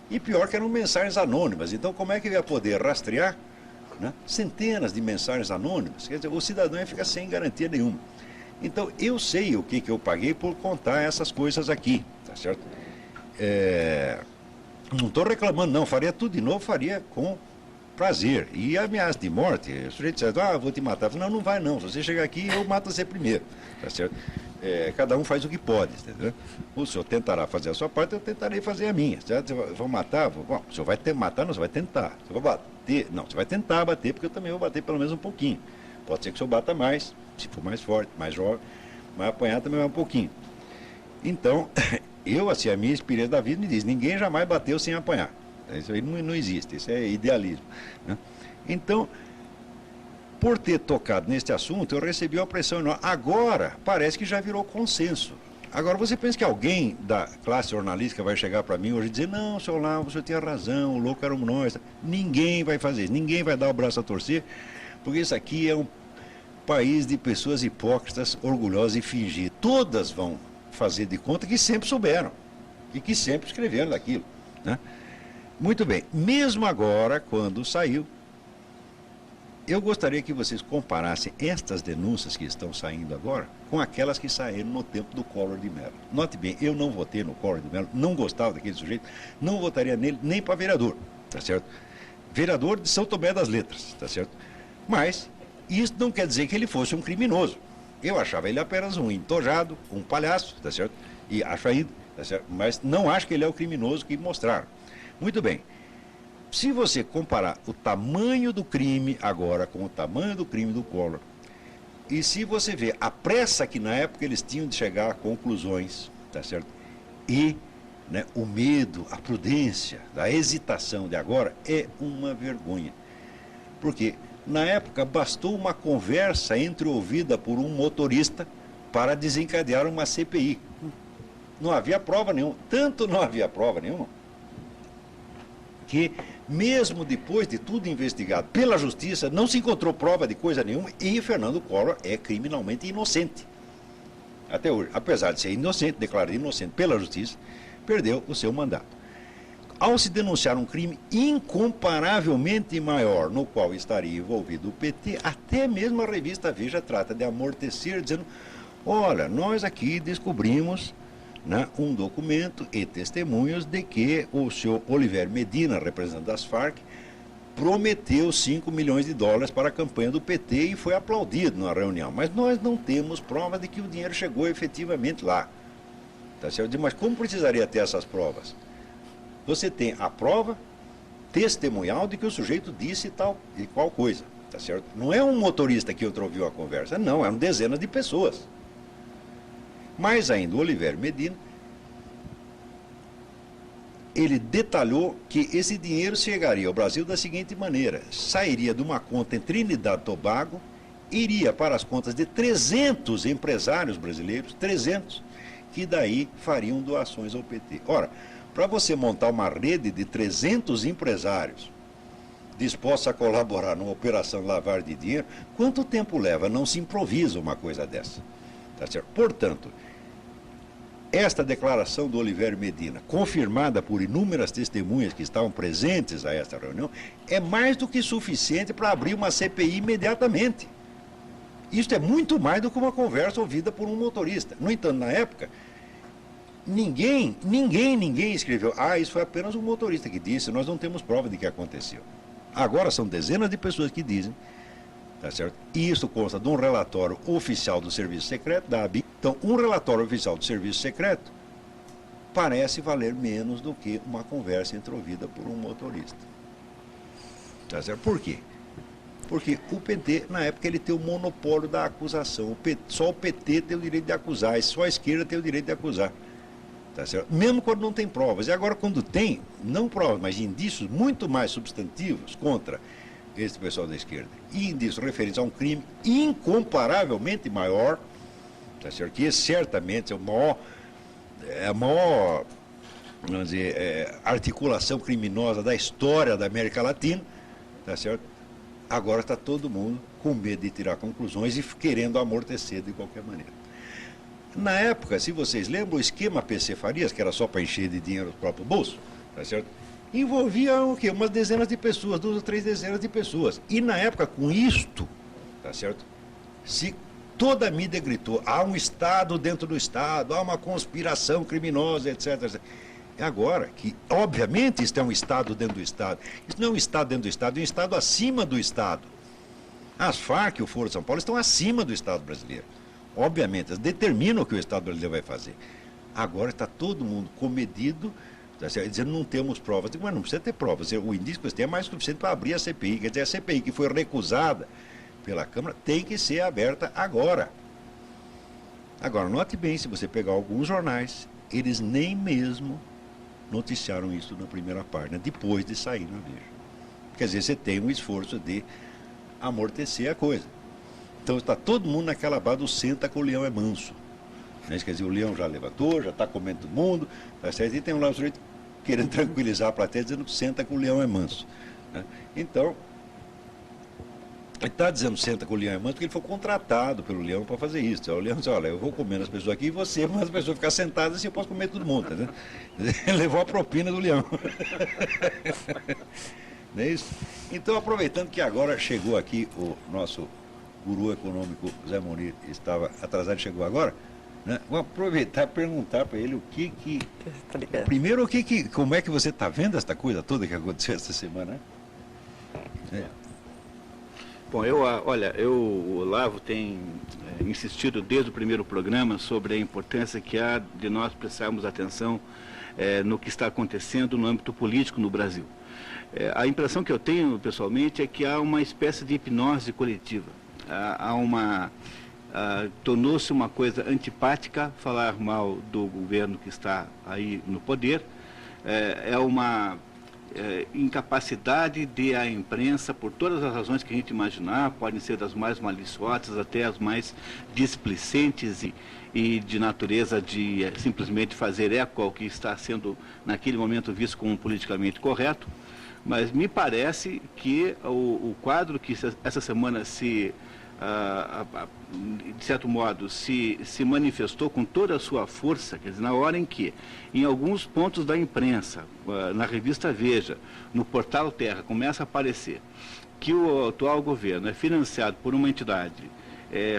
E pior que eram mensagens anônimas, então como é que ele ia poder rastrear, né, centenas de mensagens anônimas? Quer dizer, o cidadão ia ficar sem garantia nenhuma. Então, eu sei o que eu paguei por contar essas coisas aqui, tá certo? Não estou reclamando, não, faria tudo de novo, faria com prazer. E ameaça de morte, o sujeito disse, vou te matar. Eu falei, não vai não, se você chegar aqui, eu mato você primeiro, tá certo? Cada um faz o que pode, entendeu? O senhor tentará fazer a sua parte, eu tentarei fazer a minha, certo? Vão matar? Bom, o senhor vai matar, não, você vai tentar. Você vai bater? Não, você vai tentar bater, porque eu também vou bater pelo menos um pouquinho. Pode ser que o senhor bata mais, se for mais forte, mais jovem, mas apanhar também vai um pouquinho. Então, Eu, assim, a minha experiência da vida me diz, ninguém jamais bateu sem apanhar. Isso aí não existe, isso é idealismo, né? Então, por ter tocado neste assunto, eu recebi uma pressão enorme. Agora, parece que já virou consenso. Agora, você pensa que alguém da classe jornalística vai chegar para mim hoje e dizer, não, seu Olavo, o senhor tinha razão, o louco éramos nós. Ninguém vai fazer isso, ninguém vai dar o braço a torcer, porque isso aqui é um país de pessoas hipócritas, orgulhosas e fingidas. Todas vão fazer de conta que sempre souberam e que sempre escreveram daquilo, né? Muito bem, mesmo agora, quando saiu, eu gostaria que vocês comparassem estas denúncias que estão saindo agora com aquelas que saíram no tempo do Collor de Mello. Note bem, eu não votei no Collor de Mello, não gostava daquele sujeito, não votaria nele nem para vereador, tá certo? Vereador de São Tomé das Letras, tá certo? Mas isso não quer dizer que ele fosse um criminoso. Eu achava ele apenas um entojado, um palhaço, tá certo? E acho ainda, tá certo? Mas não acho que ele é o criminoso que mostraram. Muito bem. Se você comparar o tamanho do crime agora com o tamanho do crime do Collor, e se você vê a pressa que na época eles tinham de chegar a conclusões, tá certo? E, né, o medo, a prudência, a hesitação de agora é uma vergonha. Porque na época bastou uma conversa entreouvida por um motorista para desencadear uma CPI. Não havia prova nenhuma, tanto não havia prova nenhuma, que mesmo depois de tudo investigado pela justiça, não se encontrou prova de coisa nenhuma e Fernando Collor é criminalmente inocente. Até hoje, apesar de ser inocente, declarado inocente pela justiça, perdeu o seu mandato. Ao se denunciar um crime incomparavelmente maior, no qual estaria envolvido o PT, até mesmo a revista Veja trata de amortecer, dizendo, olha, nós aqui descobrimos, né, um documento e testemunhos de que o senhor Olivério Medina, representante das Farc, prometeu 5 milhões de dólares para a campanha do PT e foi aplaudido na reunião. Mas nós não temos prova de que o dinheiro chegou efetivamente lá. Tá certo? Mas como precisaria ter essas provas? Você tem a prova testemunhal de que o sujeito disse tal e qual coisa. Tá certo? Não é um motorista que ouviu a conversa, não, eram dezenas de pessoas. Mais ainda, o Olivério Medina, ele detalhou que esse dinheiro chegaria ao Brasil da seguinte maneira, sairia de uma conta em Trinidad e Tobago, iria para as contas de 300 empresários brasileiros, 300, que daí fariam doações ao PT. Ora, para você montar uma rede de 300 empresários dispostos a colaborar numa operação de lavagem de dinheiro, quanto tempo leva? Não se improvisa uma coisa dessa. Tá certo? Portanto, esta declaração do Olivério Medina, confirmada por inúmeras testemunhas que estavam presentes a esta reunião, é mais do que suficiente para abrir uma CPI imediatamente. Isso é muito mais do que uma conversa ouvida por um motorista. No entanto, na época, ninguém escreveu, isso foi apenas um motorista que disse, nós não temos prova de que aconteceu. Agora são dezenas de pessoas que dizem, tá certo? E isso consta de um relatório oficial do Serviço Secreto, da ABIN. Então, um relatório oficial do Serviço Secreto parece valer menos do que uma conversa entreouvida por um motorista. Tá certo? Por quê? Porque o PT, na época, ele tem o monopólio da acusação. Só o PT tem o direito de acusar, e só a esquerda tem o direito de acusar. Tá certo? Mesmo quando não tem provas. E agora, quando tem, não provas, mas indícios muito mais substantivos contra esse pessoal da esquerda, e indícios referentes a um crime incomparavelmente maior, tá certo? Que esse certamente é a maior vamos dizer, articulação criminosa da história da América Latina, tá certo? Agora está todo mundo com medo de tirar conclusões e querendo amortecer de qualquer maneira. Na época, se vocês lembram, o esquema PC Farias, que era só para encher de dinheiro o próprio bolso, tá certo? Envolvia o quê? Umas dezenas de pessoas, 2 ou 3 dezenas de pessoas. E na época, com isto, tá certo? Se toda a mídia gritou, há um Estado dentro do Estado, há uma conspiração criminosa, etc, etc. Agora, que obviamente isso é um Estado dentro do Estado. Isso não é um Estado dentro do Estado, é um Estado acima do Estado. As Farc e o Foro de São Paulo estão acima do Estado brasileiro. Obviamente, elas determinam o que o Estado brasileiro vai fazer. Agora está todo mundo comedido, tá certo? Dizendo não temos provas. Mas não precisa ter provas. O indício que você tem é mais suficiente para abrir a CPI. Quer dizer, a CPI que foi recusada pela Câmara tem que ser aberta agora. Agora, note bem, se você pegar alguns jornais eles nem mesmo noticiaram isso na primeira página, depois de sair na Veja. Quer dizer, você tem um esforço de amortecer a coisa. Então está todo mundo naquela base do senta que o leão é manso. Né? Quer dizer, o leão já levantou, já está comendo todo mundo, tá certo? E tem um lá sujeito querendo tranquilizar a plateia, dizendo que senta que o leão é manso. Né? Então, ele está dizendo senta que o leão é manso porque ele foi contratado pelo leão para fazer isso. O leão diz, olha, eu vou comendo as pessoas aqui e você, mas as pessoas ficam sentadas assim, eu posso comer todo mundo. Né? Ele levou a propina do leão. Não é isso? Então, aproveitando que agora chegou aqui o nosso guru econômico Zé Monir, estava atrasado, chegou agora, né? Vou aproveitar e perguntar para ele o que primeiro, como é que você está vendo esta coisa toda que aconteceu essa semana? Né? Bom, o Olavo tem insistido desde o primeiro programa sobre a importância que há de nós prestarmos atenção no que está acontecendo no âmbito político no Brasil. A impressão que eu tenho, pessoalmente, é que há uma espécie de hipnose coletiva. Tornou-se uma coisa antipática falar mal do governo que está aí no poder. Uma incapacidade de a imprensa, por todas as razões que a gente imaginar, podem ser das mais maliciosas até as mais displicentes e de natureza de simplesmente fazer eco ao que está sendo, naquele momento, visto como politicamente correto. Mas me parece que o quadro que essa semana de certo modo, se manifestou com toda a sua força, quer dizer, na hora em que, em alguns pontos da imprensa, na revista Veja, no portal Terra, começa a aparecer que o atual governo é financiado por uma entidade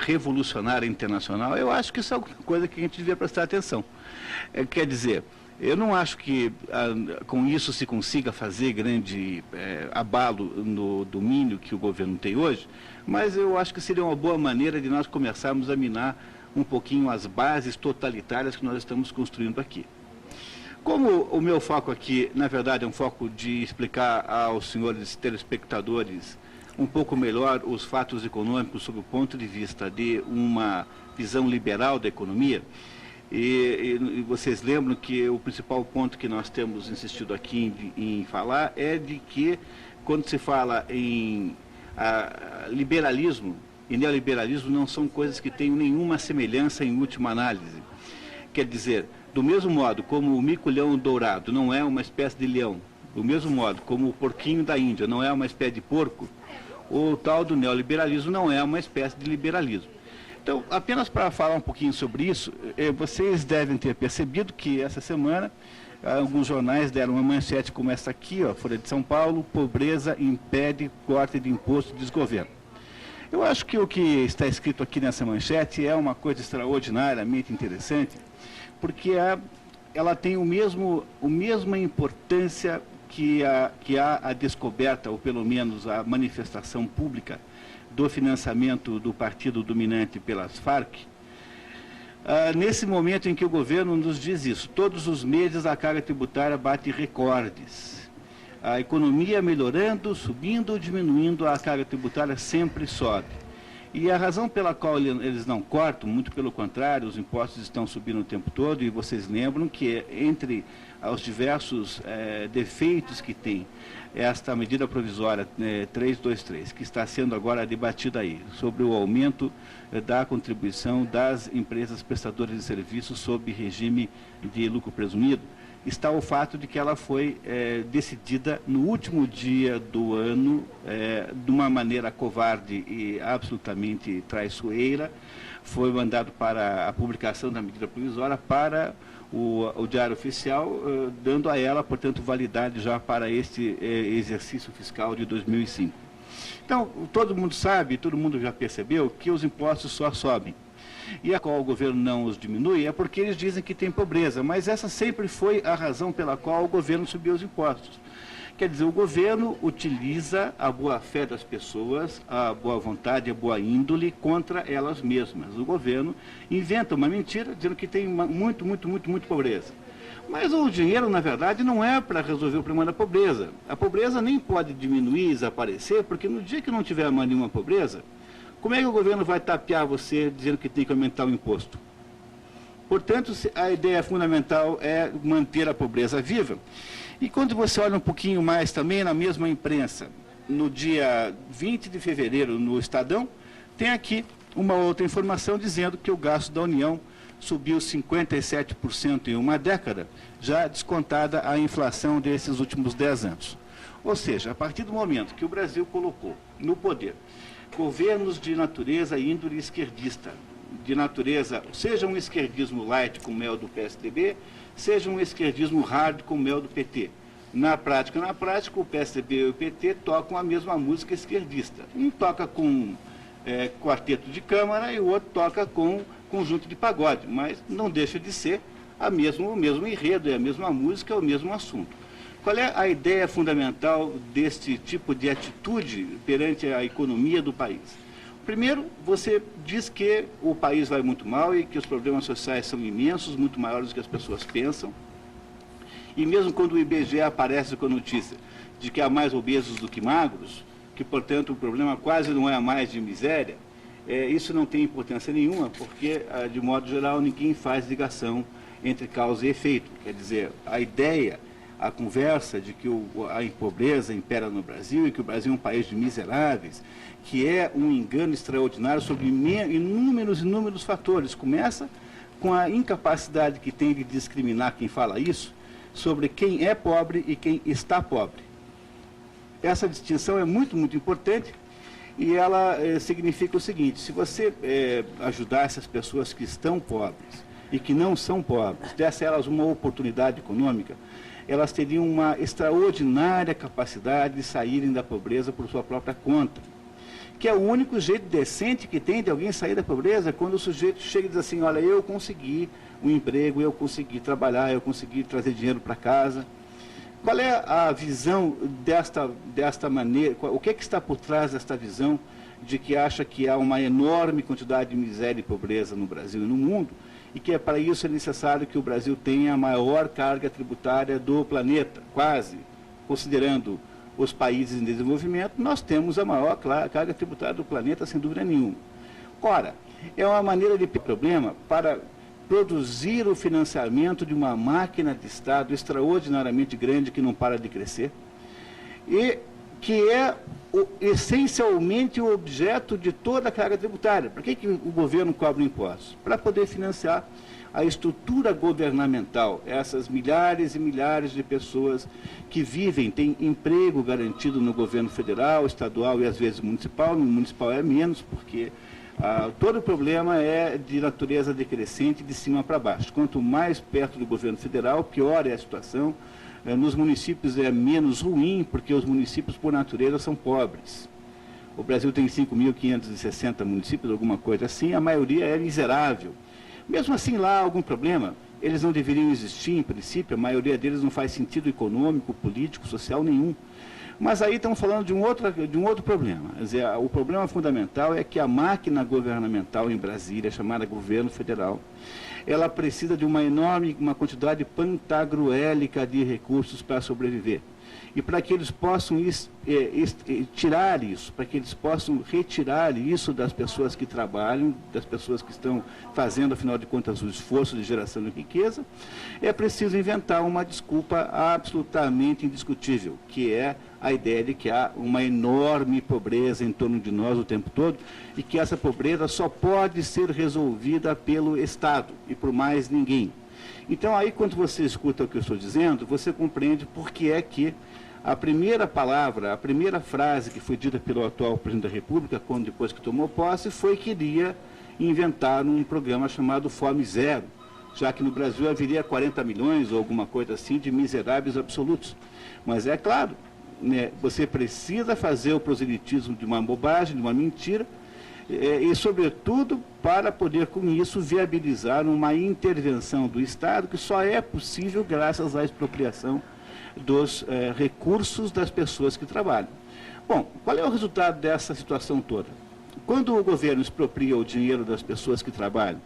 revolucionária internacional, eu acho que isso é alguma coisa que a gente devia prestar atenção. Quer dizer, eu não acho que com isso se consiga fazer grande abalo no domínio que o governo tem hoje, mas eu acho que seria uma boa maneira de nós começarmos a minar um pouquinho as bases totalitárias que nós estamos construindo aqui. Como o meu foco aqui, na verdade, é um foco de explicar aos senhores telespectadores um pouco melhor os fatos econômicos sob o ponto de vista de uma visão liberal da economia, e vocês lembram que o principal ponto que nós temos insistido aqui em falar é de que, quando se fala em liberalismo e neoliberalismo, não são coisas que tenham nenhuma semelhança em última análise. Quer dizer, do mesmo modo como o mico-leão dourado não é uma espécie de leão, do mesmo modo como o porquinho da Índia não é uma espécie de porco, o tal do neoliberalismo não é uma espécie de liberalismo. Então, apenas para falar um pouquinho sobre isso, vocês devem ter percebido que essa semana alguns jornais deram uma manchete como essa aqui, Folha de São Paulo: pobreza impede corte de imposto de desgoverno. Eu acho que o que está escrito aqui nessa manchete é uma coisa extraordinariamente interessante, porque ela tem a mesma importância que há a descoberta, ou pelo menos a manifestação pública, do financiamento do partido dominante pelas Farc, nesse momento em que o governo nos diz isso. Todos os meses a carga tributária bate recordes. A economia melhorando, subindo ou diminuindo, a carga tributária sempre sobe. E a razão pela qual eles não cortam, muito pelo contrário, os impostos estão subindo o tempo todo, e vocês lembram que entre os diversos defeitos que tem esta medida provisória 323, que está sendo agora debatida aí, sobre o aumento da contribuição das empresas prestadoras de serviços sob regime de lucro presumido, está o fato de que ela foi decidida no último dia do ano, de uma maneira covarde e absolutamente traiçoeira. Foi mandado para a publicação da medida provisória para o Diário Oficial, dando a ela, portanto, validade já para este exercício fiscal de 2005. Então, todo mundo sabe, todo mundo já percebeu que os impostos só sobem. E a qual o governo não os diminui é porque eles dizem que tem pobreza, mas essa sempre foi a razão pela qual o governo subiu os impostos. Quer dizer, o governo utiliza a boa-fé das pessoas, a boa vontade, a boa índole contra elas mesmas. O governo inventa uma mentira dizendo que tem muito pobreza. Mas o dinheiro, na verdade, não é para resolver o problema da pobreza. A pobreza nem pode diminuir, desaparecer, porque no dia que não tiver mais nenhuma pobreza, como é que o governo vai tapear você dizendo que tem que aumentar o imposto? Portanto, a ideia fundamental é manter a pobreza viva. E quando você olha um pouquinho mais também na mesma imprensa, no dia 20 de fevereiro, no Estadão, tem aqui uma outra informação dizendo que o gasto da União subiu 57% em uma década, já descontada a inflação desses últimos 10 anos. Ou seja, a partir do momento que o Brasil colocou no poder governos de natureza índole esquerdista, de natureza, seja um esquerdismo light como é o do PSDB, seja um esquerdismo hard como é o do PT. Na prática, o PSDB e o PT tocam a mesma música esquerdista. Um toca com quarteto de câmara e o outro toca com conjunto de pagode, mas não deixa de ser o mesmo enredo, é a mesma música, é o mesmo assunto. Qual é a ideia fundamental deste tipo de atitude perante a economia do país? Primeiro, você diz que o país vai muito mal e que os problemas sociais são imensos, muito maiores do que as pessoas pensam. E mesmo quando o IBGE aparece com a notícia de que há mais obesos do que magros, que, portanto, o problema quase não é mais de miséria, isso não tem importância nenhuma, porque, de modo geral, ninguém faz ligação entre causa e efeito. Quer dizer, a ideia, a conversa de que a pobreza impera no Brasil e que o Brasil é um país de miseráveis, que é um engano extraordinário sobre inúmeros fatores. Começa com a incapacidade que tem de discriminar quem fala isso, sobre quem é pobre e quem está pobre. Essa distinção é muito importante e ela significa o seguinte: se você ajudar essas pessoas que estão pobres e que não são pobres, desse a elas uma oportunidade econômica, elas teriam uma extraordinária capacidade de saírem da pobreza por sua própria conta. Que é o único jeito decente que tem de alguém sair da pobreza, quando o sujeito chega e diz assim: olha, eu consegui um emprego, eu consegui trabalhar, eu consegui trazer dinheiro para casa. Qual é a visão desta maneira, o que é que está por trás desta visão de que acha que há uma enorme quantidade de miséria e pobreza no Brasil e no mundo, e que para isso é necessário que o Brasil tenha a maior carga tributária do planeta, quase, considerando os países em desenvolvimento, nós temos a maior carga tributária do planeta, sem dúvida nenhuma. Ora, é uma maneira de problema para produzir o financiamento de uma máquina de Estado extraordinariamente grande que não para de crescer e que é essencialmente o objeto de toda a carga tributária. Por que o governo cobra impostos? Para poder financiar a estrutura governamental, essas milhares e milhares de pessoas que vivem, têm emprego garantido no governo federal, estadual e às vezes municipal. No municipal é menos, porque todo o problema é de natureza decrescente, de cima para baixo. Quanto mais perto do governo federal, pior é a situação. Nos municípios é menos ruim, porque os municípios, por natureza, são pobres. O Brasil tem 5.560 municípios, alguma coisa assim, a maioria é miserável. Mesmo assim, lá há algum problema, eles não deveriam existir, em princípio, a maioria deles não faz sentido econômico, político, social nenhum. Mas aí estamos falando de um outro problema. Quer dizer, o problema fundamental é que a máquina governamental em Brasília, chamada governo federal, ela precisa de uma quantidade pantagruélica de recursos para sobreviver. E para que eles possam tirar isso, para que eles possam retirar isso das pessoas que trabalham, das pessoas que estão fazendo, afinal de contas, o esforço de geração de riqueza, é preciso inventar uma desculpa absolutamente indiscutível, que é a ideia de que há uma enorme pobreza em torno de nós o tempo todo e que essa pobreza só pode ser resolvida pelo Estado e por mais ninguém. Então, aí, quando você escuta o que eu estou dizendo, você compreende por que é que a primeira palavra, a primeira frase que foi dita pelo atual presidente da República, depois que tomou posse, foi que iria inventar um programa chamado Fome Zero, já que no Brasil haveria 40 milhões ou alguma coisa assim de miseráveis absolutos. Mas é claro, né, você precisa fazer o proselitismo de uma bobagem, de uma mentira, e, sobretudo, para poder, com isso, viabilizar uma intervenção do Estado que só é possível graças à expropriação dos recursos das pessoas que trabalham. Bom, qual é o resultado dessa situação toda? Quando o governo expropria o dinheiro das pessoas que trabalham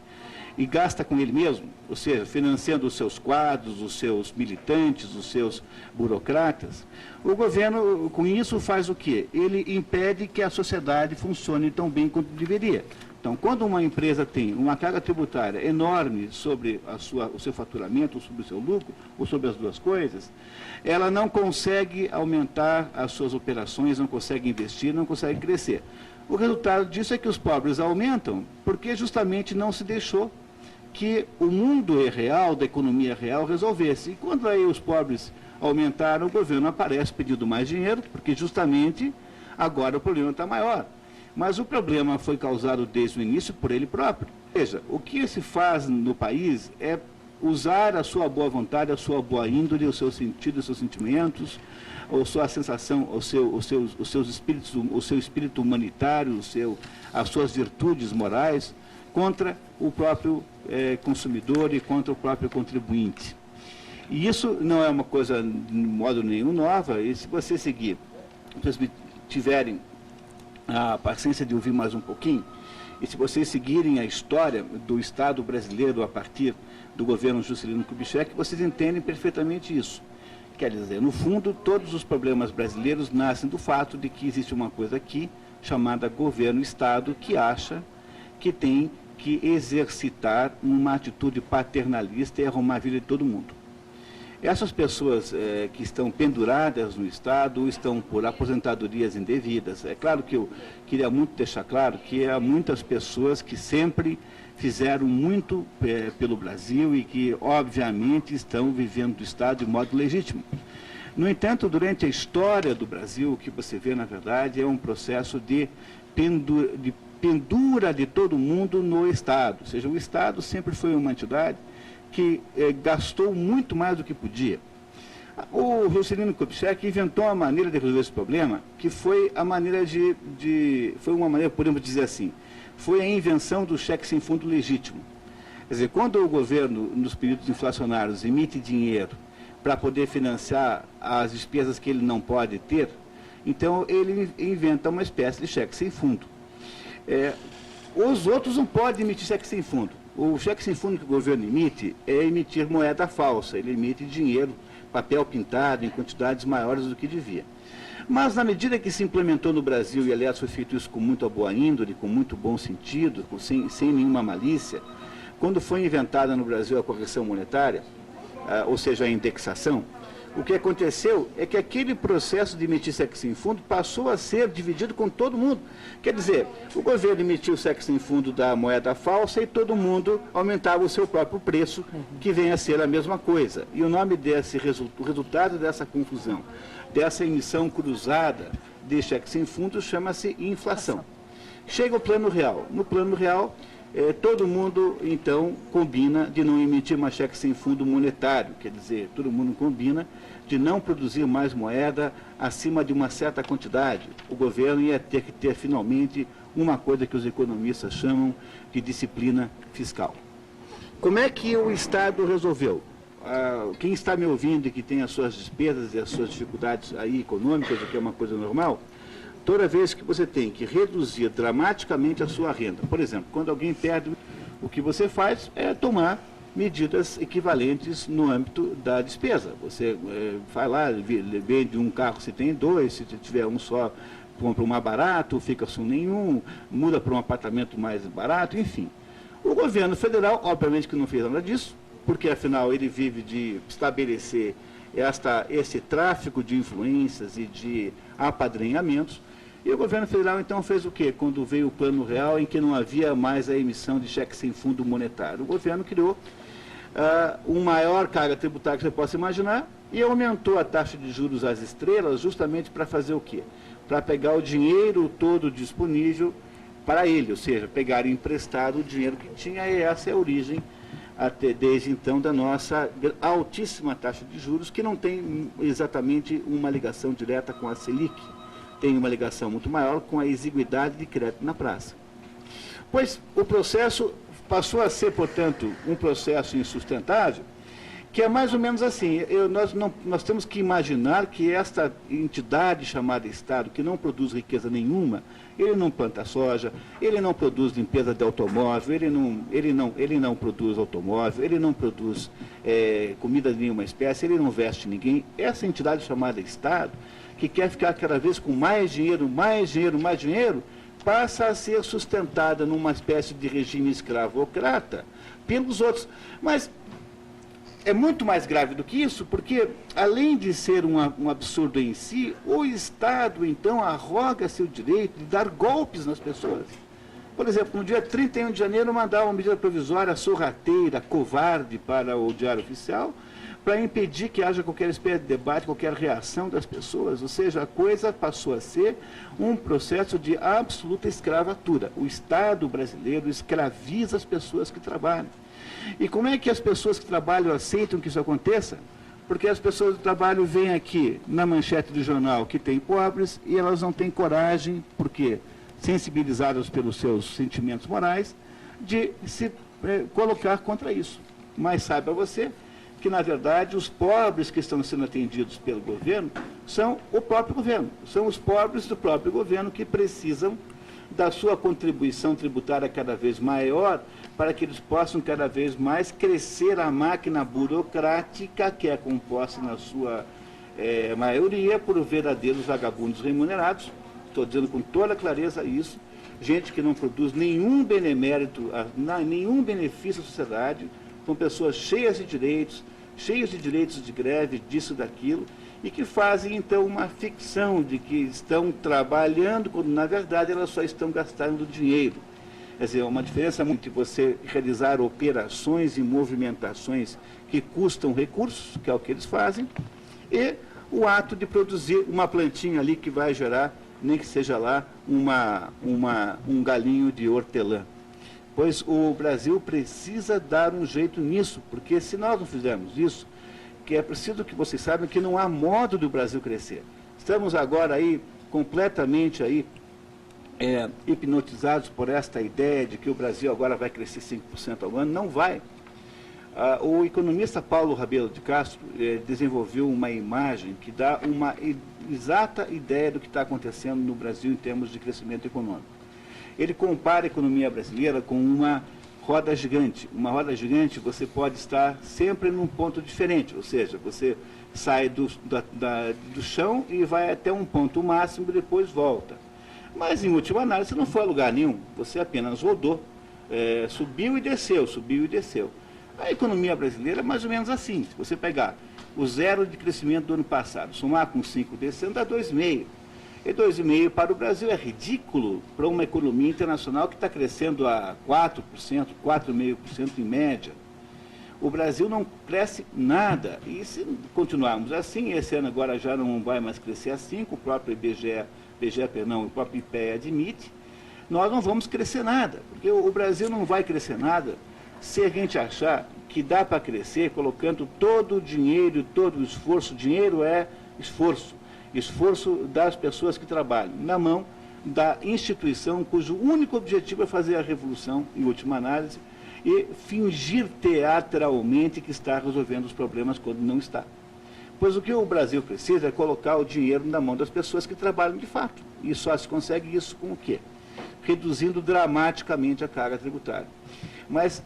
e gasta com ele mesmo, ou seja, financiando os seus quadros, os seus militantes, os seus burocratas, o governo, com isso, faz o quê? Ele impede que a sociedade funcione tão bem quanto deveria. Então, quando uma empresa tem uma carga tributária enorme sobre o seu faturamento, ou sobre o seu lucro, ou sobre as duas coisas, ela não consegue aumentar as suas operações, não consegue investir, não consegue crescer. O resultado disso é que os pobres aumentam, porque justamente não se deixou que o mundo real, da economia real, resolvesse. E quando aí os pobres aumentaram, o governo aparece pedindo mais dinheiro, porque justamente agora o problema está maior. Mas o problema foi causado desde o início por ele próprio. Veja, o que se faz no país é usar a sua boa vontade, a sua boa índole, o seu sentido, os seus sentimentos, a sua sensação, os seus espíritos, o seu espírito humanitário, as suas virtudes morais, contra o próprio consumidor e contra o próprio contribuinte. E isso não é uma coisa, de modo nenhum, nova, e se você seguir, se vocês tiverem a paciência de ouvir mais um pouquinho, e se vocês seguirem a história do Estado brasileiro a partir do governo Juscelino Kubitschek, vocês entendem perfeitamente isso. Quer dizer, no fundo, todos os problemas brasileiros nascem do fato de que existe uma coisa aqui, chamada governo-Estado, que acha que tem que exercitar uma atitude paternalista e arrumar a vida de todo mundo. Essas pessoas que estão penduradas no Estado ou estão por aposentadorias indevidas, é claro que eu queria muito deixar claro que há muitas pessoas que sempre fizeram muito pelo Brasil e que, obviamente, estão vivendo do Estado de modo legítimo. No entanto, durante a história do Brasil, o que você vê, na verdade, é um processo de pendura de todo mundo no Estado. Ou seja, o Estado sempre foi uma entidade que gastou muito mais do que podia. O Juscelino Kubitschek inventou uma maneira de resolver esse problema, que foi a maneira foi uma maneira, podemos dizer assim, foi a invenção do cheque sem fundo legítimo. Quer dizer, quando o governo, nos períodos inflacionários, emite dinheiro para poder financiar as despesas que ele não pode ter, então ele inventa uma espécie de cheque sem fundo. Os outros não podem emitir cheque sem fundo. O cheque sem fundo que o governo emite é emitir moeda falsa, ele emite dinheiro, papel pintado em quantidades maiores do que devia. Mas na medida que se implementou no Brasil, e aliás foi feito isso com muita boa índole, com muito bom sentido, sem nenhuma malícia, quando foi inventada no Brasil a correção monetária, ou seja, a indexação, o que aconteceu é que aquele processo de emitir cheque sem fundo passou a ser dividido com todo mundo. Quer dizer, o governo emitiu o cheque sem fundo da moeda falsa e todo mundo aumentava o seu próprio preço, que vem a ser a mesma coisa. E o nome o resultado dessa confusão, dessa emissão cruzada de cheque sem fundo, chama-se inflação. Chega o plano real. No plano real, todo mundo, então, combina de não emitir mais cheque sem fundo monetário, quer dizer, todo mundo combina de não produzir mais moeda acima de uma certa quantidade. O governo ia ter que ter, finalmente, uma coisa que os economistas chamam de disciplina fiscal. Como é que o Estado resolveu? Quem está me ouvindo e que tem as suas despesas e as suas dificuldades aí econômicas, o que é uma coisa normal, toda vez que você tem que reduzir dramaticamente a sua renda, por exemplo, quando alguém perde, o que você faz é tomar medidas equivalentes no âmbito da despesa. Você vai lá, vende um carro se tem dois, se tiver um só, compra um mais barato, fica sem nenhum, muda para um apartamento mais barato, enfim. O governo federal, obviamente que não fez nada disso, porque afinal ele vive de estabelecer esse tráfico de influências e de apadrinhamentos. E o governo federal, então, fez o quê? Quando veio o plano real, em que não havia mais a emissão de cheque sem fundo monetário. O governo criou uma maior carga tributária que você possa imaginar e aumentou a taxa de juros às estrelas justamente para fazer o quê? Para pegar o dinheiro todo disponível para ele, ou seja, pegar emprestado o dinheiro que tinha, e essa é a origem, até desde então, da nossa altíssima taxa de juros, que não tem exatamente uma ligação direta com a Selic. Tem uma ligação muito maior com a exiguidade de crédito na praça. Pois o processo passou a ser, portanto, um processo insustentável, que é mais ou menos assim. Nós temos que imaginar que esta entidade chamada Estado, que não produz riqueza nenhuma, ele não planta soja, ele não produz limpeza de automóvel, ele não produz automóvel, ele não produz comida de nenhuma espécie, ele não veste ninguém. Essa entidade chamada Estado, que quer ficar cada vez com mais dinheiro, mais dinheiro, mais dinheiro, passa a ser sustentada numa espécie de regime escravocrata pelos outros. Mas é muito mais grave do que isso, porque, além de ser um absurdo em si, o Estado, então, arroga-se o direito de dar golpes nas pessoas. Por exemplo, no dia 31 de janeiro, mandar uma medida provisória sorrateira, covarde para o Diário Oficial, para impedir que haja qualquer espécie de debate, qualquer reação das pessoas. Ou seja, a coisa passou a ser um processo de absoluta escravatura. O Estado brasileiro escraviza as pessoas que trabalham. E como é que as pessoas que trabalham aceitam que isso aconteça? Porque as pessoas do trabalho veem aqui, na manchete do jornal, que tem pobres, e elas não têm coragem, porque sensibilizadas pelos seus sentimentos morais, de se colocar contra isso. Mas saiba você que, na verdade, os pobres que estão sendo atendidos pelo governo são o próprio governo. São os pobres do próprio governo que precisam da sua contribuição tributária cada vez maior para que eles possam cada vez mais crescer a máquina burocrática que é composta na sua maioria por verdadeiros vagabundos remunerados. Estou dizendo com toda clareza isso. Gente que não produz nenhum benemérito, nenhum benefício à sociedade, são pessoas cheias de direitos de greve, disso, daquilo, e que fazem, então, uma ficção de que estão trabalhando, quando, na verdade, elas só estão gastando dinheiro. Quer dizer, uma diferença muito entre você realizar operações e movimentações que custam recursos, que é o que eles fazem, e o ato de produzir uma plantinha ali que vai gerar, nem que seja lá, um galinho de hortelã. Pois o Brasil precisa dar um jeito nisso, porque se nós não fizermos isso, que é preciso que vocês saibam que não há modo do Brasil crescer. Estamos agora aí completamente aí, hipnotizados por esta ideia de que o Brasil agora vai crescer 5% ao ano. Não vai. O economista Paulo Rabelo de Castro desenvolveu uma imagem que dá uma exata ideia do que está acontecendo no Brasil em termos de crescimento econômico. Ele compara a economia brasileira com uma roda gigante. Uma roda gigante, você pode estar sempre num ponto diferente, ou seja, você sai do chão e vai até um ponto máximo e depois volta. Mas, em última análise, você não foi a lugar nenhum, você apenas rodou, subiu e desceu, subiu e desceu. A economia brasileira é mais ou menos assim. Se você pegar o zero de crescimento do ano passado, somar com 5 desse ano, dá 2,5%. E 2,5% para o Brasil é ridículo para uma economia internacional que está crescendo a 4%, 4,5% em média. O Brasil não cresce nada. E se continuarmos assim, esse ano agora já não vai mais crescer a 5%, o próprio o próprio IPEA admite, nós não vamos crescer nada. Porque o Brasil não vai crescer nada se a gente achar que dá para crescer colocando todo o dinheiro, todo o esforço. Dinheiro é esforço das pessoas que trabalham, na mão da instituição cujo único objetivo é fazer a revolução, em última análise, e fingir teatralmente que está resolvendo os problemas quando não está. Pois o que o Brasil precisa é colocar o dinheiro na mão das pessoas que trabalham de fato. E só se consegue isso com o quê? Reduzindo dramaticamente a carga tributária.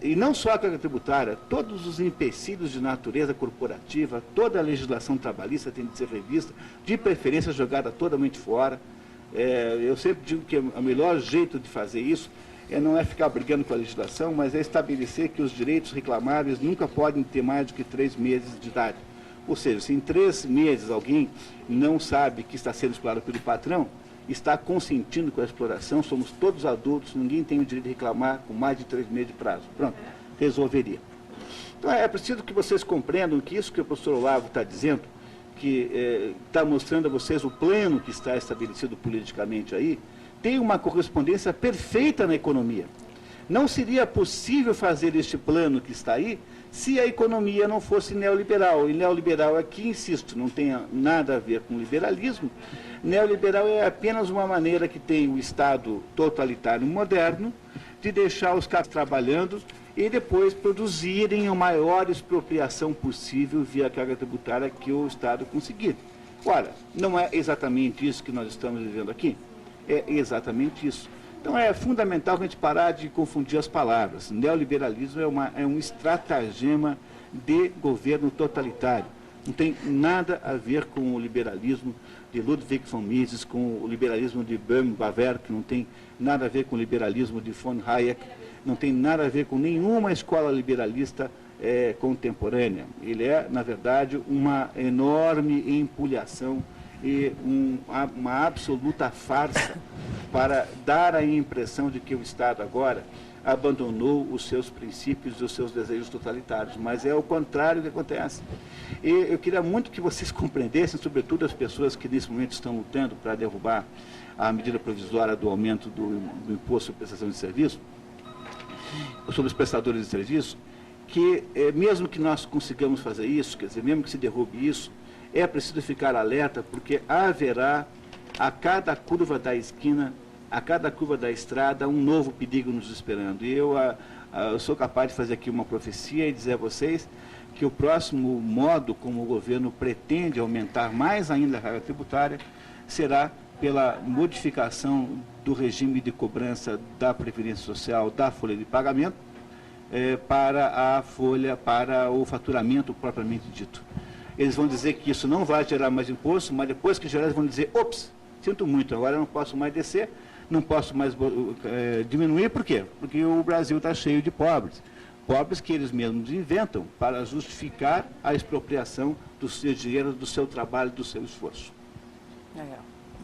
E não só a carga tributária, todos os empecilhos de natureza corporativa, toda a legislação trabalhista tem de ser revista, de preferência jogada totalmente fora. Eu sempre digo que o melhor jeito de fazer isso não é ficar brigando com a legislação, mas é estabelecer que os direitos reclamáveis nunca podem ter mais do que 3 meses de idade. Ou seja, se em 3 meses alguém não sabe que está sendo explorado pelo patrão, está consentindo com a exploração, somos todos adultos, ninguém tem o direito de reclamar com mais de 3 meses de prazo. Pronto, resolveria. Então é preciso que vocês compreendam que isso que o professor Olavo está dizendo, que está mostrando a vocês o plano que está estabelecido politicamente aí, tem uma correspondência perfeita na economia. Não seria possível fazer este plano que está aí se a economia não fosse neoliberal. E neoliberal aqui, insisto, não tem nada a ver com liberalismo. Neoliberal é apenas uma maneira que tem o Estado totalitário moderno de deixar os caras trabalhando e depois produzirem a maior expropriação possível via carga tributária que o Estado conseguir. Ora, não é exatamente isso que nós estamos vivendo aqui? É exatamente isso. Então é fundamental a gente parar de confundir as palavras. Neoliberalismo é um estratagema de governo totalitário. Não tem nada a ver com o liberalismo de Ludwig von Mises, com o liberalismo de Böhm-Bawerk, não tem nada a ver com o liberalismo de von Hayek, não tem nada a ver com nenhuma escola liberalista contemporânea. Ele é, na verdade, uma enorme empulhação e uma absoluta farsa para dar a impressão de que o Estado agora abandonou os seus princípios e os seus desejos totalitários, mas é o contrário que acontece. E eu queria muito que vocês compreendessem, sobretudo as pessoas que nesse momento estão lutando para derrubar a medida provisória do aumento do imposto sobre prestação de serviço, sobre os prestadores de serviço, que mesmo que nós consigamos fazer isso, quer dizer, mesmo que se derrube isso, é preciso ficar alerta, porque haverá a cada curva da esquina, a cada curva da estrada, um novo perigo nos esperando. E eu sou capaz de fazer aqui uma profecia e dizer a vocês que o próximo modo como o governo pretende aumentar mais ainda a carga tributária será pela modificação do regime de cobrança da Previdência Social, da folha de pagamento, para o faturamento propriamente dito. Eles vão dizer que isso não vai gerar mais imposto, mas depois que gerar, eles vão dizer, ops, sinto muito, agora eu não posso mais descer, não posso mais diminuir, por quê? Porque o Brasil está cheio de pobres. Pobres que eles mesmos inventam para justificar a expropriação do seu dinheiro, do seu trabalho, do seu esforço.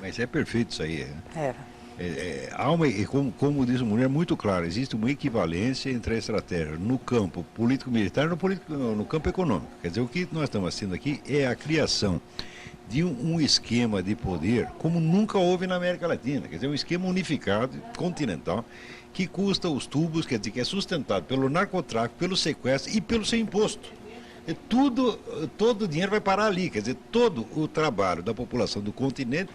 Mas é perfeito isso aí. Né? Como diz o Moura, é muito claro, existe uma equivalência entre a estratégia no campo político-militar e no campo econômico. Quer dizer, o que nós estamos assistindo aqui é a criação de um esquema de poder como nunca houve na América Latina. Quer dizer, um esquema unificado, continental, que custa os tubos, quer dizer, que é sustentado pelo narcotráfico, pelo sequestro e pelo seu imposto. Todo o dinheiro vai parar ali, quer dizer, todo o trabalho da população do continente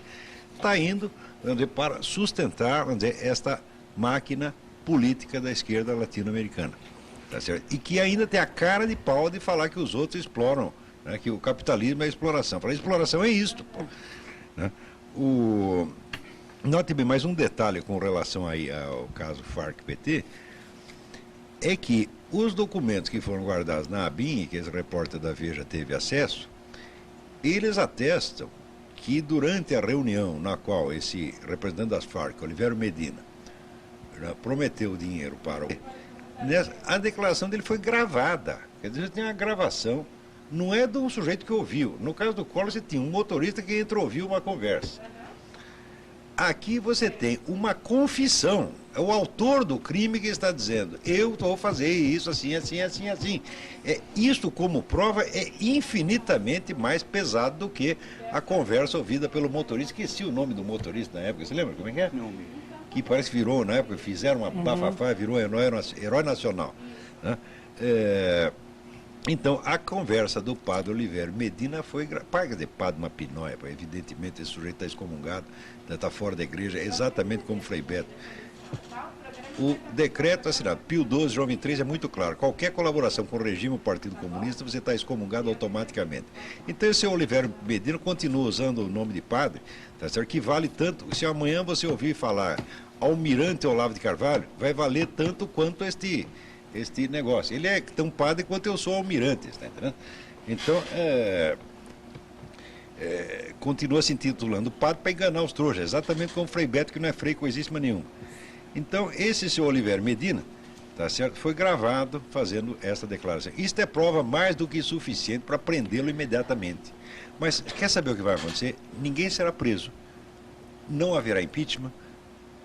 está indo, vamos dizer, para sustentar, vamos dizer, esta máquina política da esquerda latino-americana. Tá certo? E que ainda tem a cara de pau de falar que os outros exploram, né, que o capitalismo é exploração. Falar, exploração é isto, pô. Né? Note bem, mais um detalhe com relação aí ao caso FARC-PT, é que os documentos que foram guardados na ABIN, que esse repórter da Veja teve acesso, eles atestam que durante a reunião na qual esse representante das FARC, Olivério Medina, prometeu dinheiro para a declaração dele foi gravada. Quer dizer, tem uma gravação, não é de um sujeito que ouviu. No caso do Collor, você tinha um motorista que entrou ouviu uma conversa. Aqui você tem uma confissão. É o autor do crime que está dizendo, eu vou fazer isso assim, assim, assim, assim. Isso como prova é infinitamente mais pesado do que a conversa ouvida pelo motorista. Esqueci o nome do motorista na época, você lembra como é que é? Não. Que parece que virou, na época, fizeram uma bafafá, virou herói nacional. Né? Então, a conversa do padre Olivério Medina foi... Quer dizer, padre uma pinóia, evidentemente esse sujeito está excomungado, está fora da igreja, exatamente como Frei Beto. O decreto assinado, Pio XII, João XXIII, é muito claro. Qualquer colaboração com o regime ou Partido Comunista, você está excomungado automaticamente. Então, esse Olivério Medina continua usando o nome de padre, tá certo? Que vale tanto. Se amanhã você ouvir falar Almirante Olavo de Carvalho, vai valer tanto quanto este negócio. Ele é tão padre quanto eu sou almirante, tá entendendo? Então, continua se intitulando padre para enganar os trouxas, exatamente como Frei Beto, que não é frei coisíssima nenhuma. Então, esse seu Olivério Medina, tá certo, foi gravado fazendo esta declaração. Isto é prova mais do que suficiente para prendê-lo imediatamente. Mas quer saber o que vai acontecer? Ninguém será preso. Não haverá impeachment,